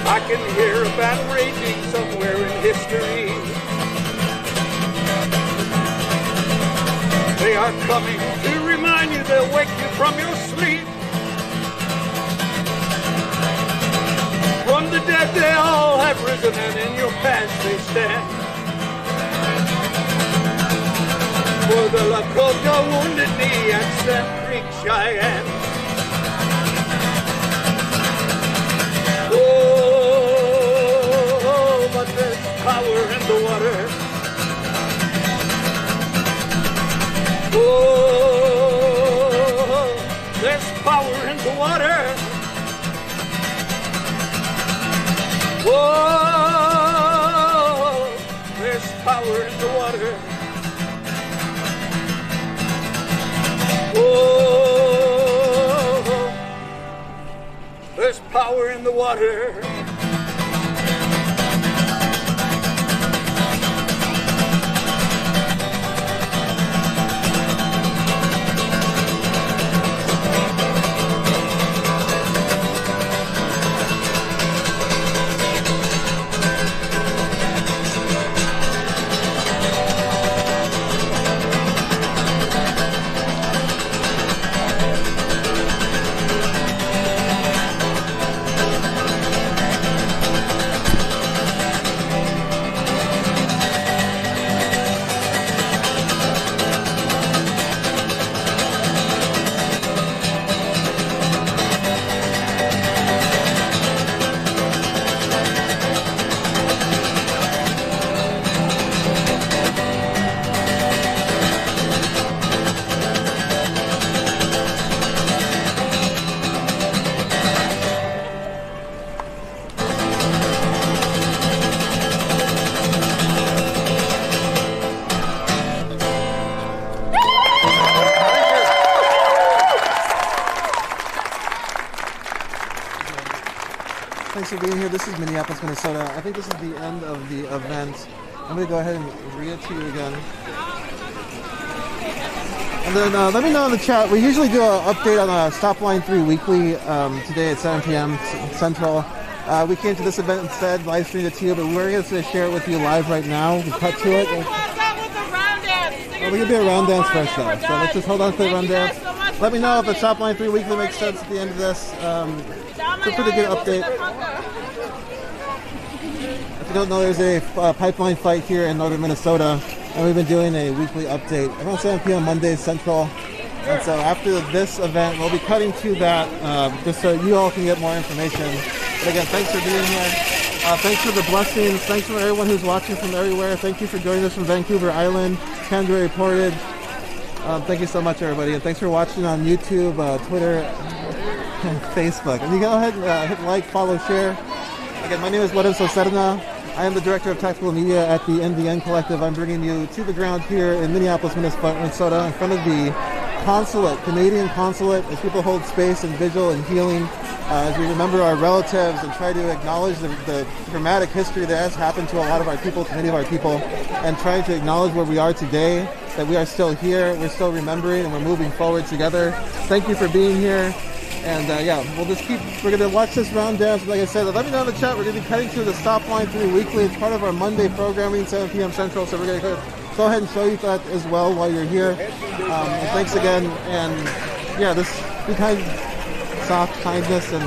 C: I can hear a battle raging somewhere in history. They are coming to remind you, they'll wake you from your sleep. From the dead they all have risen, and in your past they stand. For the Lakota Wounded Knee at Sand Creek, Cheyenne. Oh, but there's power in the water. Oh, there's power in the water. Oh, there's power in the water. Oh, there's power in the water.
B: Thanks for being here. This is Minneapolis, Minnesota. I think this is the end of the event. I'm going to go ahead and read it to you again. And then let me know in the chat. We usually do an update on Stop Line 3 weekly today at 7 p.m. Central. We came to this event instead, live streamed it to you, but we're going to share it with you live right now. We cut to it. Well, we're going to do a round dance first, though. So let's just hold on to the round dance. Let me know if the Stop Line 3 weekly makes sense at the end of this. It's a pretty good update. If you don't know, there's a pipeline fight here in northern Minnesota, and we've been doing a weekly update around 7 p.m. Mondays Central. And so after this event, we'll be cutting to that just so you all can get more information. But again, thanks for being here. Thanks for the blessings. Thanks for everyone who's watching from everywhere. Thank you for joining us from Vancouver Island, Candlelight Portage. Thank you so much, everybody. And thanks for watching on YouTube, Twitter, and Facebook. And you go ahead and hit like, follow, share. Again, my name is Oyata Hotanin. I am the Director of Tactical Media at the NDN Collective. I'm bringing you to the ground here in Minneapolis, Minnesota, in front of the Consulate, Canadian Consulate, as people hold space and vigil and healing, as we remember our relatives and try to acknowledge the dramatic history that has happened to a lot of our people, to many of our people, and trying to acknowledge where we are today, that we are still here, we're still remembering, and we're moving forward together. Thank you for being here. And yeah, we're going to watch this round dance. Like I said, let me know in the chat. We're going to be cutting to the Stop Line 3 weekly. It's part of our Monday programming, 7 p.m. Central. So we're going to go ahead and show you that as well while you're here. And thanks again. And yeah, this be kind, soft kindness. And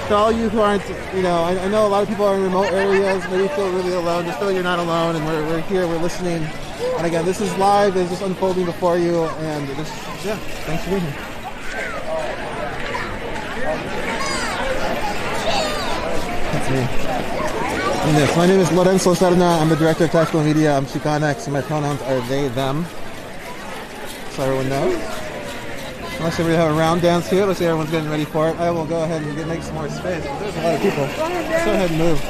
B: to all you who aren't, you know, I know a lot of people are in remote areas. Maybe feel really alone. Just feel you're not alone. And we're here, we're listening. And again, this is live. It's just unfolding before you. And just, yeah, thanks for being here. That's me. And yes, my name is Oyata Hotanin. I'm the Director of Tactical Media. I'm Chicanx, and my pronouns are they, them. So everyone knows. Unless we have a round dance here, let's see everyone's getting ready for it. I will go ahead and make some more space. There's a lot of people. Let's go ahead and move.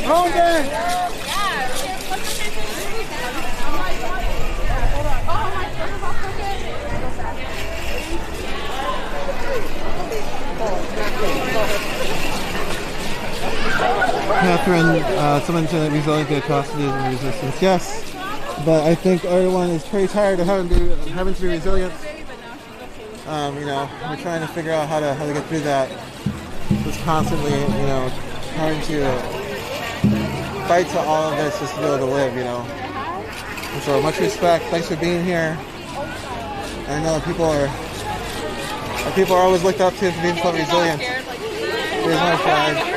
B: Round dance! Catherine, someone said resilient to atrocities and resistance. Yes, but I think everyone is pretty tired of having to be resilient. You know, we're trying to figure out how to get through that. Just constantly, you know, having to fight to all of this just to be able to live. You know. And so much respect. Thanks for being here. I know people are always looked up to for being so resilient. Here's my flag.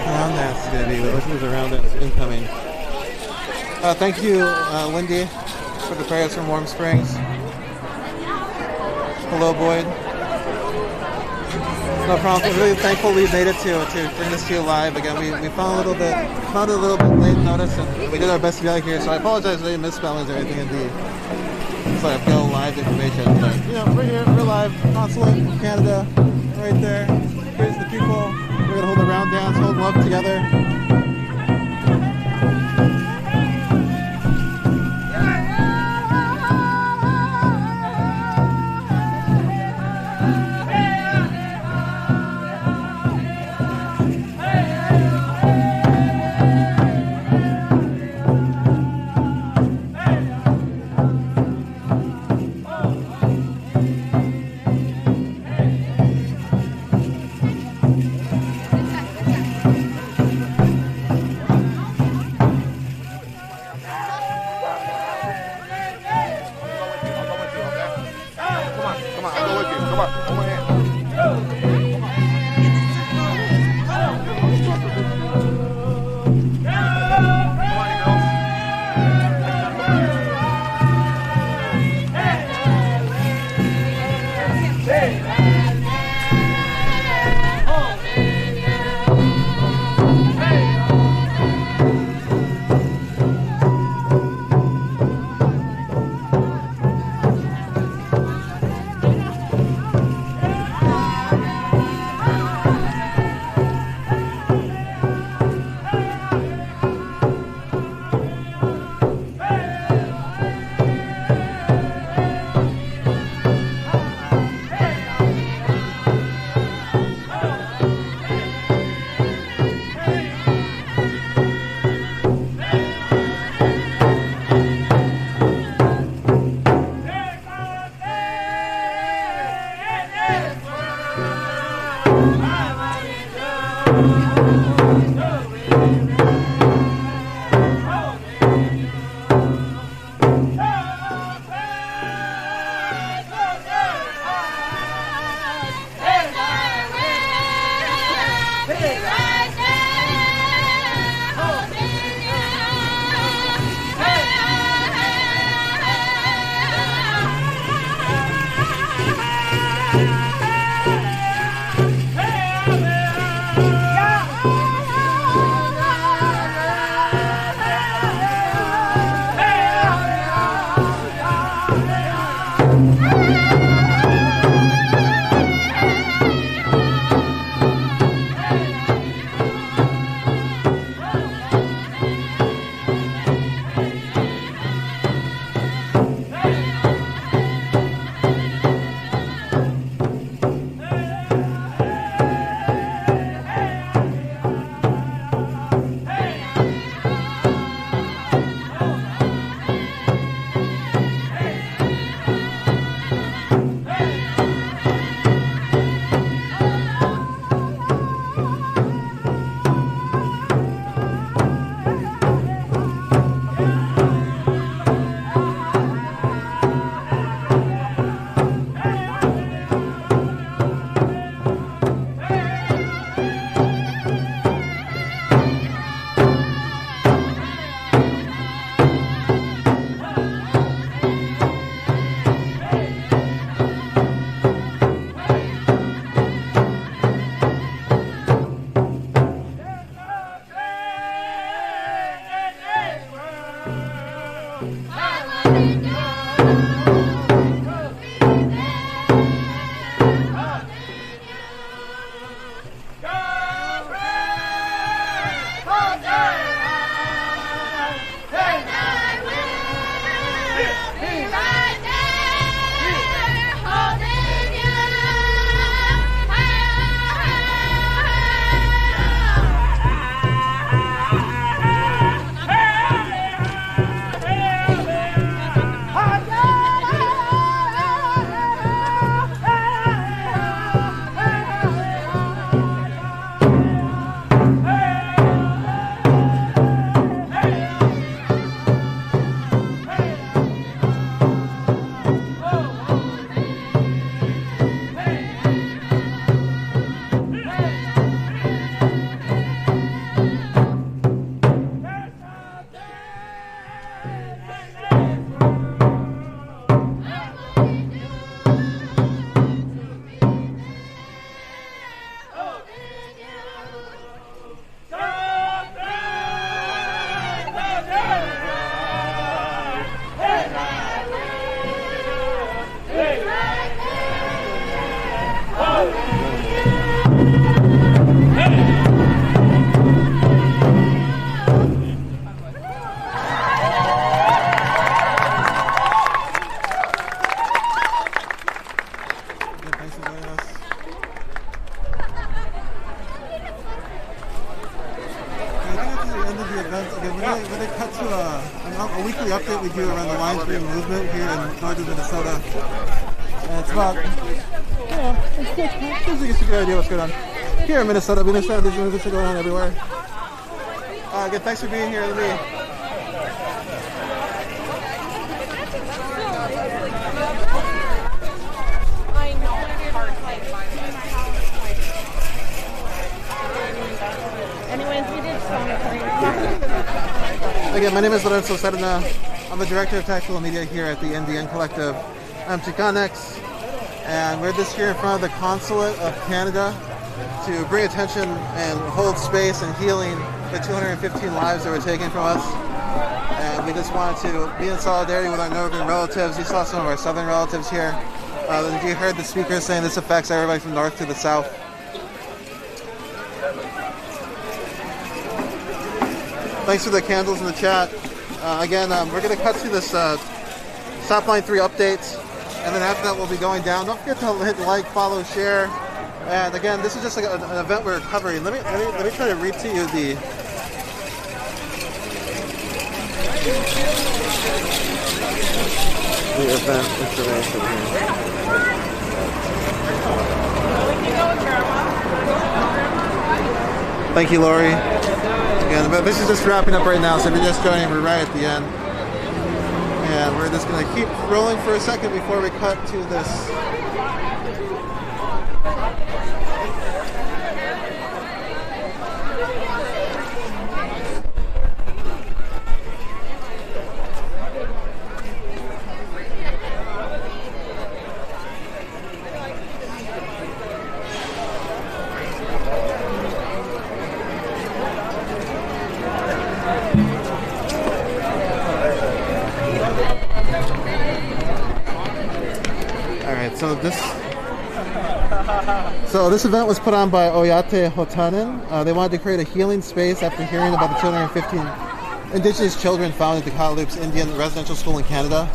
B: Round dance is going to be, this is a round dance incoming. Thank you, Wendy, for the prayers from Warm Springs. Hello, Boyd. No problem. I'm really thankful we made it to bring this to you live. Again, we found a little bit late notice, and we did our best to be out here. So I apologize for any misspellings or anything in the sort of go live information. But you know, we're here, we're live. Consulate Canada, right there. Here's the people. We're gonna hold a round dance, hold love together. again, we're going to cut to a weekly update we do around the Lions Green movement here in northern Minnesota. And it's about, it gives you a good idea what's going on. Here in Minnesota, these movements are going on everywhere. Again, thanks for being here with me. Again, my name is Lorenzo Serna. I'm the Director of Tactical Media here at the NDN Collective. I'm Chicanx, and we're just here in front of the Consulate of Canada to bring attention and hold space and healing the 215 lives that were taken from us. And we just wanted to be in solidarity with our northern relatives. You saw some of our southern relatives here. You heard the speaker saying this affects everybody from north to the south. Thanks for the candles in the chat. Again, we're going to cut to this Stop Line 3 updates, and then after that we'll be going down. Don't forget to hit like, follow, share. And again, this is just like an event we're covering. Let me try to read to you the event information here. Thank you, Lori. Again, but this is just wrapping up right now, so if you're just joining, we're right at the end. And we're just going to keep rolling for a second before we cut to this. So this event was put on by Oyate Hotanin. They wanted to create a healing space after hearing about the 215 indigenous children found at the Kamloops Indian Residential School in Canada.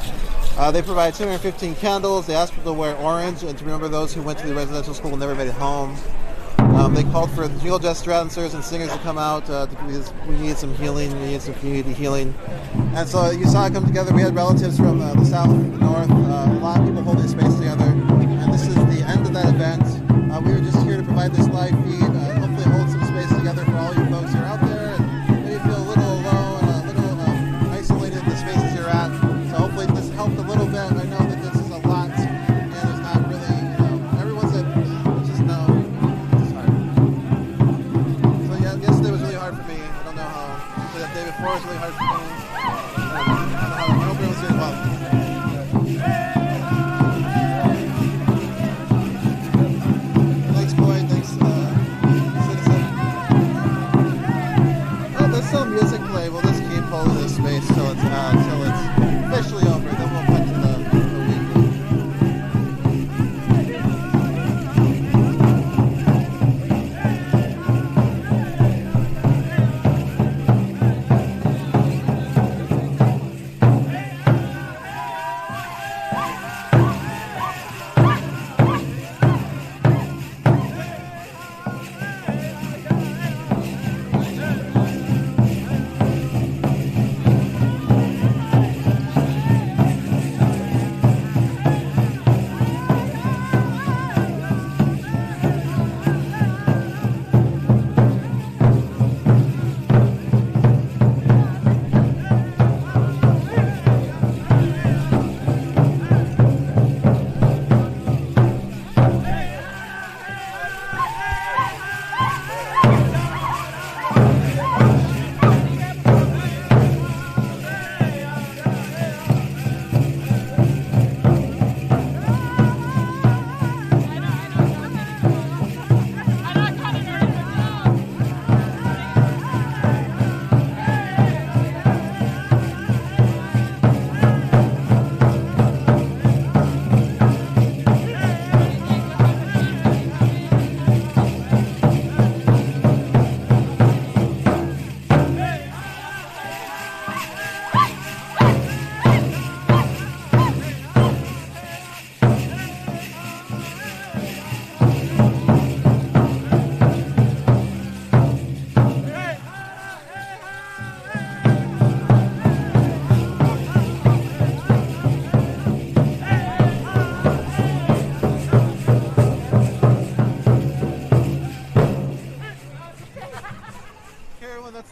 B: They provided 215 candles. They asked people to wear orange and to remember those who went to the residential school and never made it home. They called for the jingle dress dancers and singers to come out because we need some healing, we need some community healing. And so you saw it come together. We had relatives from the south, the north, a lot of people holding space together. And this is the end of that event. We were just here to provide this live feed, hopefully hold some space together for all you folks who are out there and maybe feel a little alone, a little isolated in the spaces you're at. So hopefully this helped a little bit. I know that this is a lot and there's not really, everyone's at, just no, it's hard. So yeah, yesterday was really hard for me. I don't know how, but the day before was really hard for me. I hope everyone's doing well. Music play. We'll just keep holding this space till it's officially over. Then we'll cut to the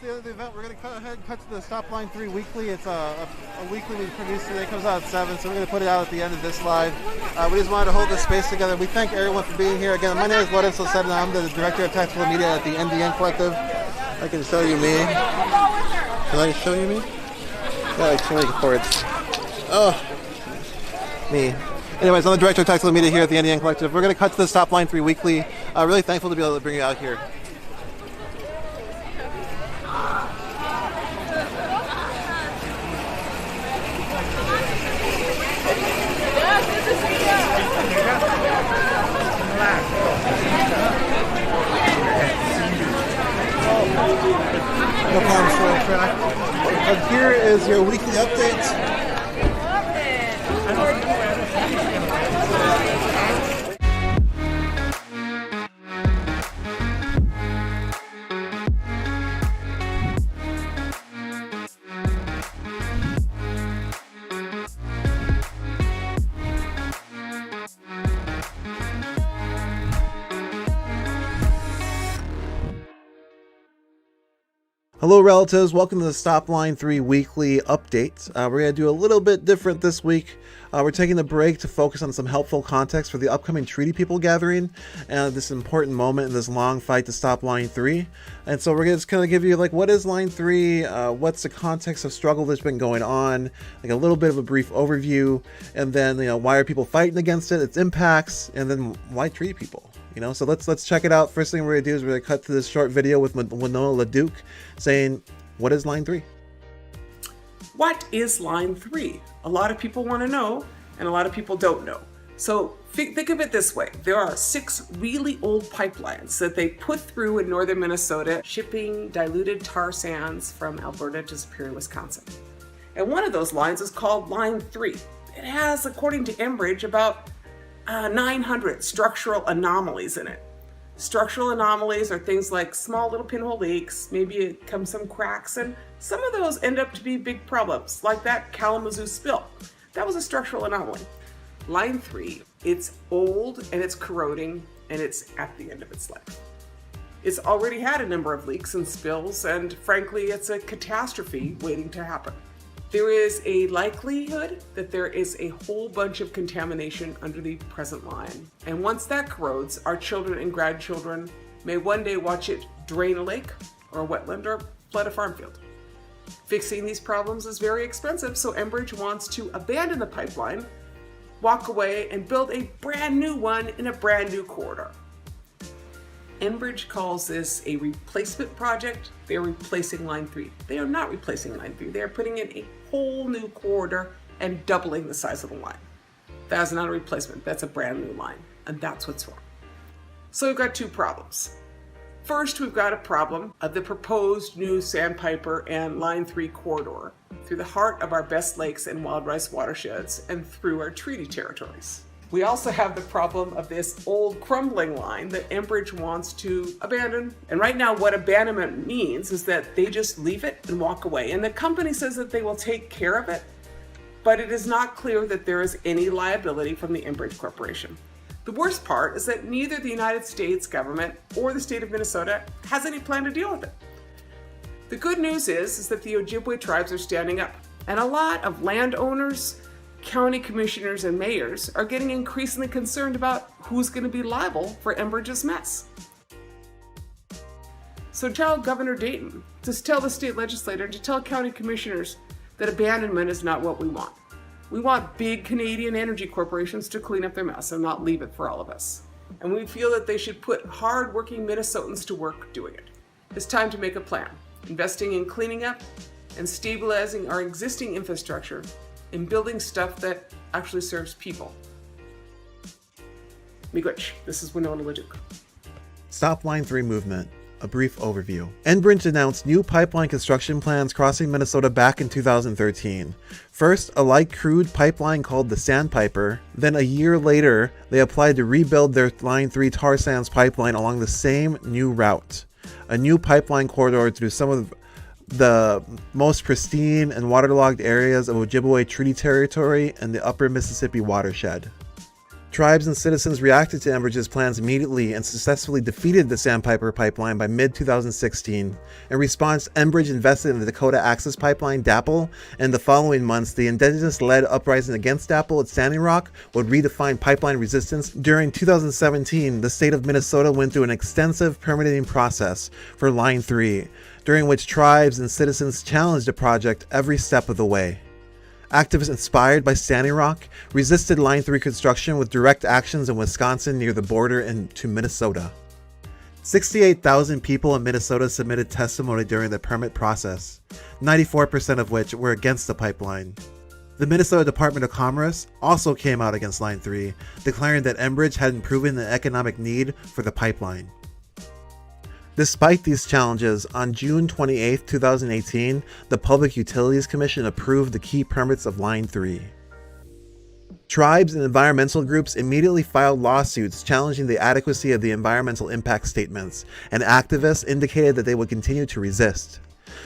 B: the end of the event. We're going to cut ahead and cut to the Stop Line 3 weekly. It's a weekly we produce today. It comes out at 7, so we're going to put it out at the end of this live. We just wanted to hold this space together. We thank everyone for being here. Again, my name is Oyata Hotanin. I'm the Director of Tactical Media at the NDN Collective. I can show you me. Can I show you me? Yeah, like too many cords. Oh, me. Anyways, I'm the Director of Tactical Media here at the NDN Collective. We're going to cut to the Stop Line 3 weekly. Really thankful to be able to bring you out here. No problem, still track. Here is your weekly update. Hello relatives, welcome to the Stop Line 3 weekly update. We're going to do a little bit different this week. We're taking a break to focus on some helpful context for the upcoming Treaty People gathering and this important moment in this long fight to stop Line 3. And so we're just going to give you like what is Line 3, what's the context of struggle that's been going on, like a little bit of a brief overview, and then why are people fighting against it, its impacts, and then why Treaty People. So let's check it out. First thing we're gonna do is we're gonna cut to this short video with Winona LaDuke saying, "What is Line 3?"
G: What is Line 3? A lot of people want to know, and a lot of people don't know. So think of it this way: there are 6 really old pipelines that they put through in northern Minnesota, shipping diluted tar sands from Alberta to Superior, Wisconsin. And one of those lines is called Line 3. It has, according to Enbridge, about 900 structural anomalies in it. Structural anomalies are things like small little pinhole leaks, maybe some cracks, and some of those end up to be big problems, like that Kalamazoo spill. That was a structural anomaly. Line 3, it's old and it's corroding and it's at the end of its life. It's already had a number of leaks and spills, and frankly, it's a catastrophe waiting to happen. There is a likelihood that there is a whole bunch of contamination under the present line. And once that corrodes, our children and grandchildren may one day watch it drain a lake or a wetland or flood a farm field. Fixing these problems is very expensive, so Enbridge wants to abandon the pipeline, walk away, and build a brand new one in a brand new corridor. Enbridge calls this a replacement project. They are replacing Line 3. They are not replacing Line 3. They are putting in a whole new corridor and doubling the size of the line. That is not a replacement. That's a brand new line. And that's what's wrong. So we've got 2 problems. First, we've got a problem of the proposed new Sandpiper and Line 3 corridor through the heart of our best lakes and wild rice watersheds and through our treaty territories. We also have the problem of this old crumbling line that Enbridge wants to abandon. And right now what abandonment means is that they just leave it and walk away. And the company says that they will take care of it, but it is not clear that there is any liability from the Enbridge Corporation. The worst part is that neither the United States government or the state of Minnesota has any plan to deal with it. The good news is that the Ojibwe tribes are standing up, and a lot of landowners, county commissioners, and mayors are getting increasingly concerned about who's going to be liable for Enbridge's mess. So tell Governor Dayton to tell the state legislator to tell county commissioners that abandonment is not what we want. We want big Canadian energy corporations to clean up their mess and not leave it for all of us. And we feel that they should put hard-working Minnesotans to work doing it. It's time to make a plan, investing in cleaning up and stabilizing our existing infrastructure and building stuff that actually serves people. Miigwech, this is Winona LaDuke.
B: Stop Line 3 movement. A brief overview. Enbridge announced new pipeline construction plans crossing Minnesota back in 2013. First, a light crude pipeline called the Sandpiper. Then a year later, they applied to rebuild their Line 3 tar sands pipeline along the same new route. A new pipeline corridor through some of the most pristine and waterlogged areas of Ojibwe Treaty Territory and the upper Mississippi watershed. Tribes and citizens reacted to Enbridge's plans immediately and successfully defeated the Sandpiper pipeline by mid-2016. In response, Enbridge invested in the Dakota Access Pipeline, DAPL, and in the following months, the indigenous-led uprising against DAPL at Standing Rock would redefine pipeline resistance. During 2017, the state of Minnesota went through an extensive permitting process for Line 3, during which tribes and citizens challenged the project every step of the way. Activists inspired by Standing Rock resisted Line 3 construction with direct actions in Wisconsin near the border to Minnesota. 68,000 people in Minnesota submitted testimony during the permit process, 94% of which were against the pipeline. The Minnesota Department of Commerce also came out against Line 3, declaring that Enbridge hadn't proven the economic need for the pipeline. Despite these challenges, on June 28, 2018, the Public Utilities Commission approved the key permits of Line 3. Tribes and environmental groups immediately filed lawsuits challenging the adequacy of the environmental impact statements, and activists indicated that they would continue to resist.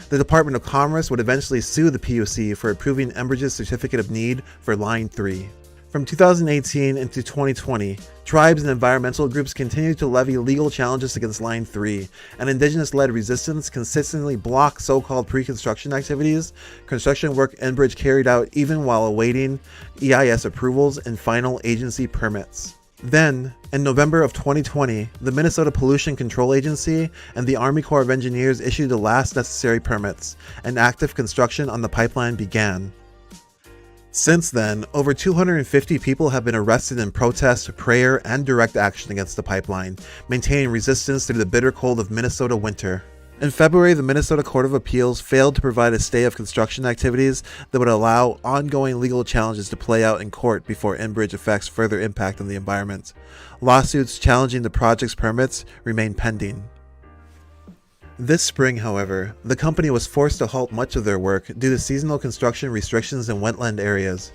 B: The Department of Commerce would eventually sue the PUC for approving Enbridge's certificate of need for Line 3. From 2018 into 2020, tribes and environmental groups continued to levy legal challenges against Line 3, and indigenous-led resistance consistently blocked so-called pre-construction activities, construction work Enbridge carried out even while awaiting EIS approvals and final agency permits. Then, in November of 2020, the Minnesota Pollution Control Agency and the Army Corps of Engineers issued the last necessary permits, and active construction on the pipeline began. Since then, over 250 people have been arrested in protest, prayer, and direct action against the pipeline, maintaining resistance through the bitter cold of Minnesota winter. In February, the Minnesota Court of Appeals failed to provide a stay of construction activities that would allow ongoing legal challenges to play out in court before Enbridge affects further impact on the environment. Lawsuits challenging the project's permits remain pending. This spring, however, the company was forced to halt much of their work due to seasonal construction restrictions in wetland areas.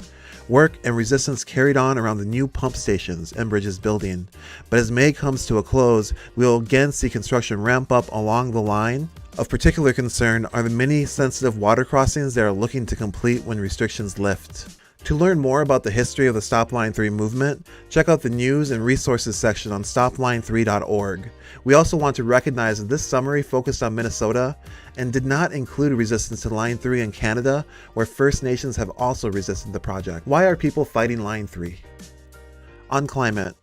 B: Work and resistance carried on around the new pump stations Enbridge is building, but as May comes to a close, we will again see construction ramp up along the line. Of particular concern are the many sensitive water crossings they are looking to complete when restrictions lift. To learn more about the history of the Stop Line 3 movement, check out the news and resources section on stopline3.org. We also want to recognize that this summary focused on Minnesota and did not include resistance to Line 3 in Canada, where First Nations have also resisted the project. Why are people fighting Line 3? On climate.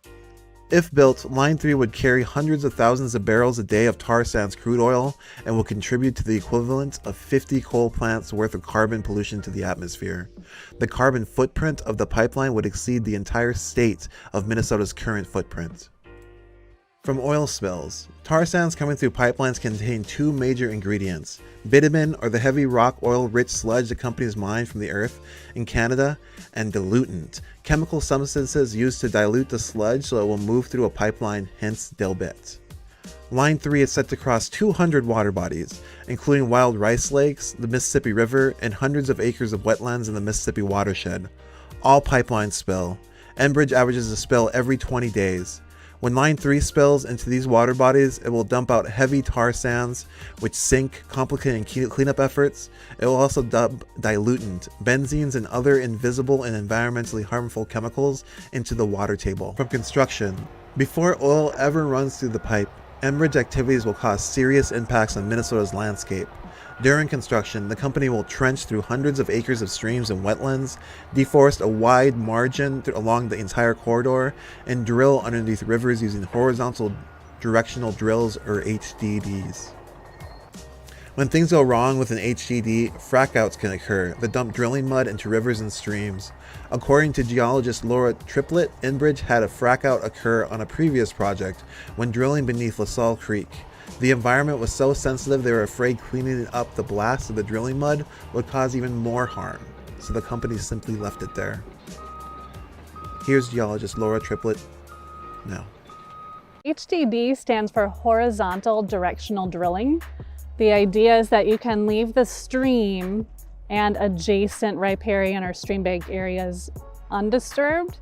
B: If built, Line 3 would carry hundreds of thousands of barrels a day of tar sands crude oil and will contribute to the equivalent of 50 coal plants worth of carbon pollution to the atmosphere. The carbon footprint of the pipeline would exceed the entire state of Minnesota's current footprint. From oil spills, tar sands coming through pipelines contain two major ingredients: bitumen, or the heavy rock oil-rich sludge that companies mine from the earth in Canada, and dilutant, chemical substances used to dilute the sludge so it will move through a pipeline, hence dilbit. Line 3 is set to cross 200 water bodies, including wild rice lakes, the Mississippi River, and hundreds of acres of wetlands in the Mississippi watershed. All pipelines spill. Enbridge averages a spill every 20 days. When Line 3 spills into these water bodies, it will dump out heavy tar sands, which sink, complicating cleanup efforts. It will also dump dilutant, benzenes, and other invisible and environmentally harmful chemicals into the water table. From construction, before oil ever runs through the pipe, Enbridge activities will cause serious impacts on Minnesota's landscape. During construction, the company will trench through hundreds of acres of streams and wetlands, deforest a wide margin along the entire corridor, and drill underneath rivers using horizontal directional drills, or HDDs. When things go wrong with an HDD, frackouts can occur that dump drilling mud into rivers and streams. According to geologist Laura Triplett, Enbridge had a frackout occur on a previous project when drilling beneath LaSalle Creek. The environment was so sensitive they were afraid cleaning up the blast of the drilling mud would cause even more harm, so the company simply left it there. Here's geologist Laura Triplett now.
H: HDD stands for horizontal directional drilling. The idea is that you can leave the stream and adjacent riparian or stream bank areas undisturbed,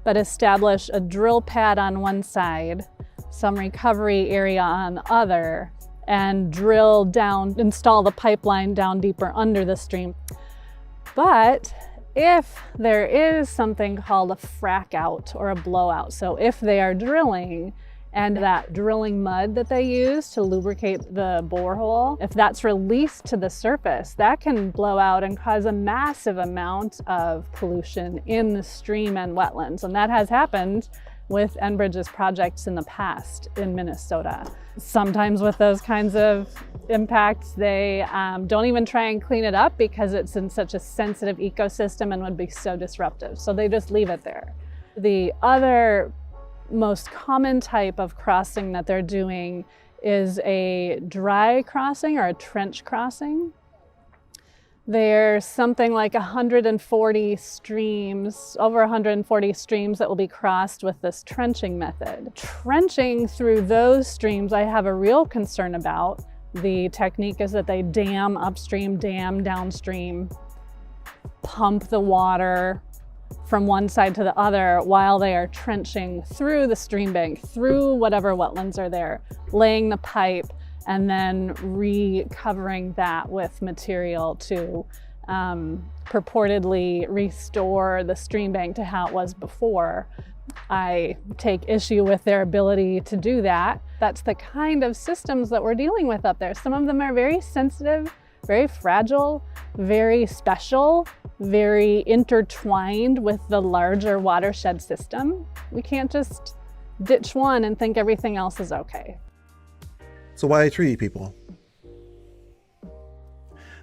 H: but establish a drill pad on one side, some recovery area on other, and drill down, install the pipeline down deeper under the stream. But if there is something called a frack out or a blowout, so if they are drilling and that drilling mud that they use to lubricate the borehole, if that's released to the surface, that can blow out and cause a massive amount of pollution in the stream and wetlands. And that has happened with Enbridge's projects in the past in Minnesota. Sometimes with those kinds of impacts, they don't even try and clean it up because it's in such a sensitive ecosystem and would be so disruptive. So they just leave it there. The other most common type of crossing that they're doing is a dry crossing or a trench crossing. There's something like 140 streams, over 140 streams that will be crossed with this trenching method. Trenching through those streams, I have a real concern about. The technique is that they dam upstream, dam downstream, pump the water from one side to the other while they are trenching through the stream bank, through whatever wetlands are there, laying the pipe, and then recovering that with material to purportedly restore the stream bank to how it was before. I take issue with their ability to do that. That's the kind of systems that we're dealing with up there. Some of them are very sensitive, very fragile, very special, very intertwined with the larger watershed system. We can't just ditch one and think everything else is okay.
B: So why treaty people?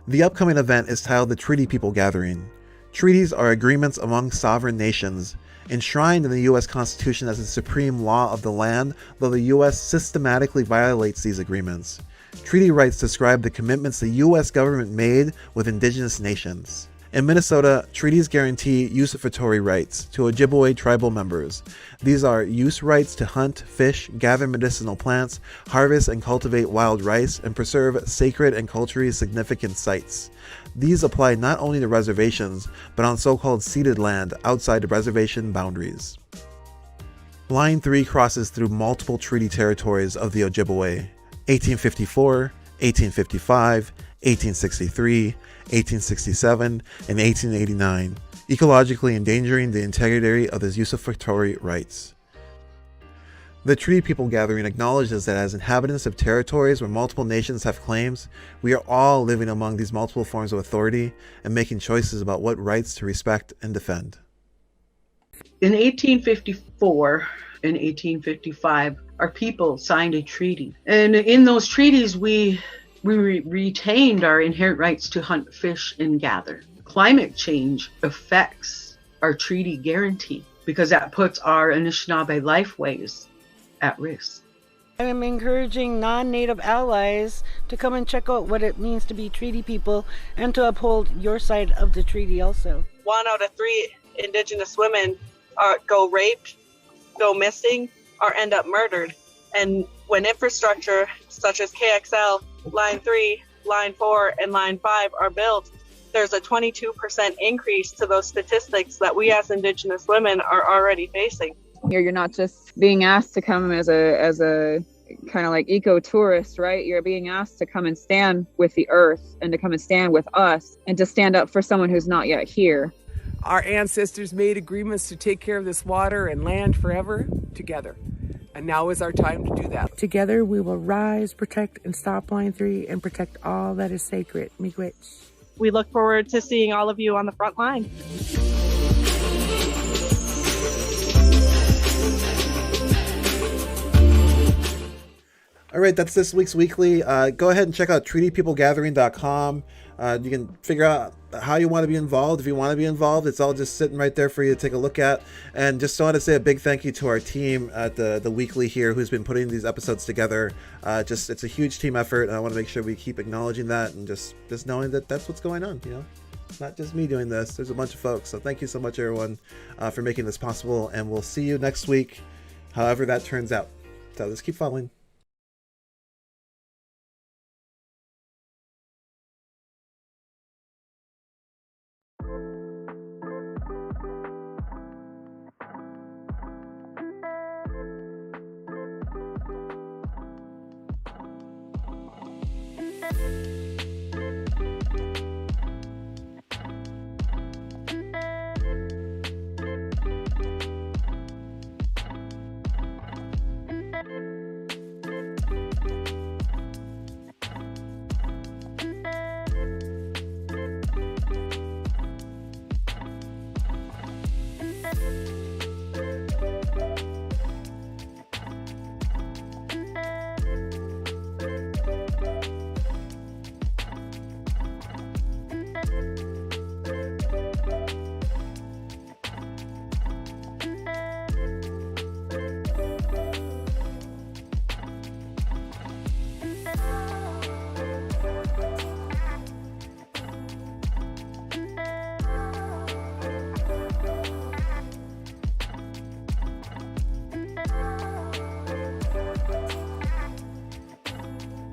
B: The upcoming event is titled the Treaty People Gathering. Treaties are agreements among sovereign nations, enshrined in the U.S. Constitution as the supreme law of the land, though the U.S. systematically violates these agreements. Treaty rights describe the commitments the U.S. government made with indigenous nations. In Minnesota, treaties guarantee usufructory rights to Ojibwe tribal members. These are use rights to hunt, fish, gather medicinal plants, harvest and cultivate wild rice, and preserve sacred and culturally significant sites. These apply not only to reservations, but on so-called ceded land outside the reservation boundaries. Line 3 crosses through multiple treaty territories of the Ojibwe: 1854, 1855, 1863, 1867, and 1889, ecologically endangering the integrity of his usufructory rights. The Treaty People Gathering acknowledges that as inhabitants of territories where multiple nations have claims, we are all living among these multiple forms of authority and making choices about what rights to respect and defend.
I: In 1854 and 1855, our people signed a treaty. And in those treaties, we retained our inherent rights to hunt, fish, and gather. Climate change affects our treaty guarantee because that puts our Anishinaabe lifeways at risk.
J: I'm encouraging non-Native allies to come and check out what it means to be treaty people and to uphold your side of the treaty also.
K: 1 out of 3 Indigenous women go raped, go missing, or end up murdered. And when infrastructure such as KXL, Line 3, Line 4, and Line 5 are built, there's a 22% increase to those statistics that we as Indigenous women are already facing.
L: You're not just being asked to come as a kind of like eco-tourist, right? You're being asked to come and stand with the earth and to come and stand with us and to stand up for someone who's not yet here.
G: Our ancestors made agreements to take care of this water and land forever together. And now is our time to do that.
J: Together we will rise, protect, and stop Line 3 and protect all that is sacred. Miigwech.
K: We look forward to seeing all of you on the front line.
B: All right, that's this week's Weekly. Go ahead and check out treatypeoplegathering.com. You can figure out how you want to be involved. If you want to be involved, it's all just sitting right there for you to take a look at. And just want to say a big thank you to our team at the Weekly here who's been putting these episodes together. It's a huge team effort, and I want to make sure we keep acknowledging that and just knowing that that's what's going on, you know? It's not just me doing this. There's a bunch of folks. So thank you so much, everyone, for making this possible. And we'll see you next week, however that turns out. So just keep following.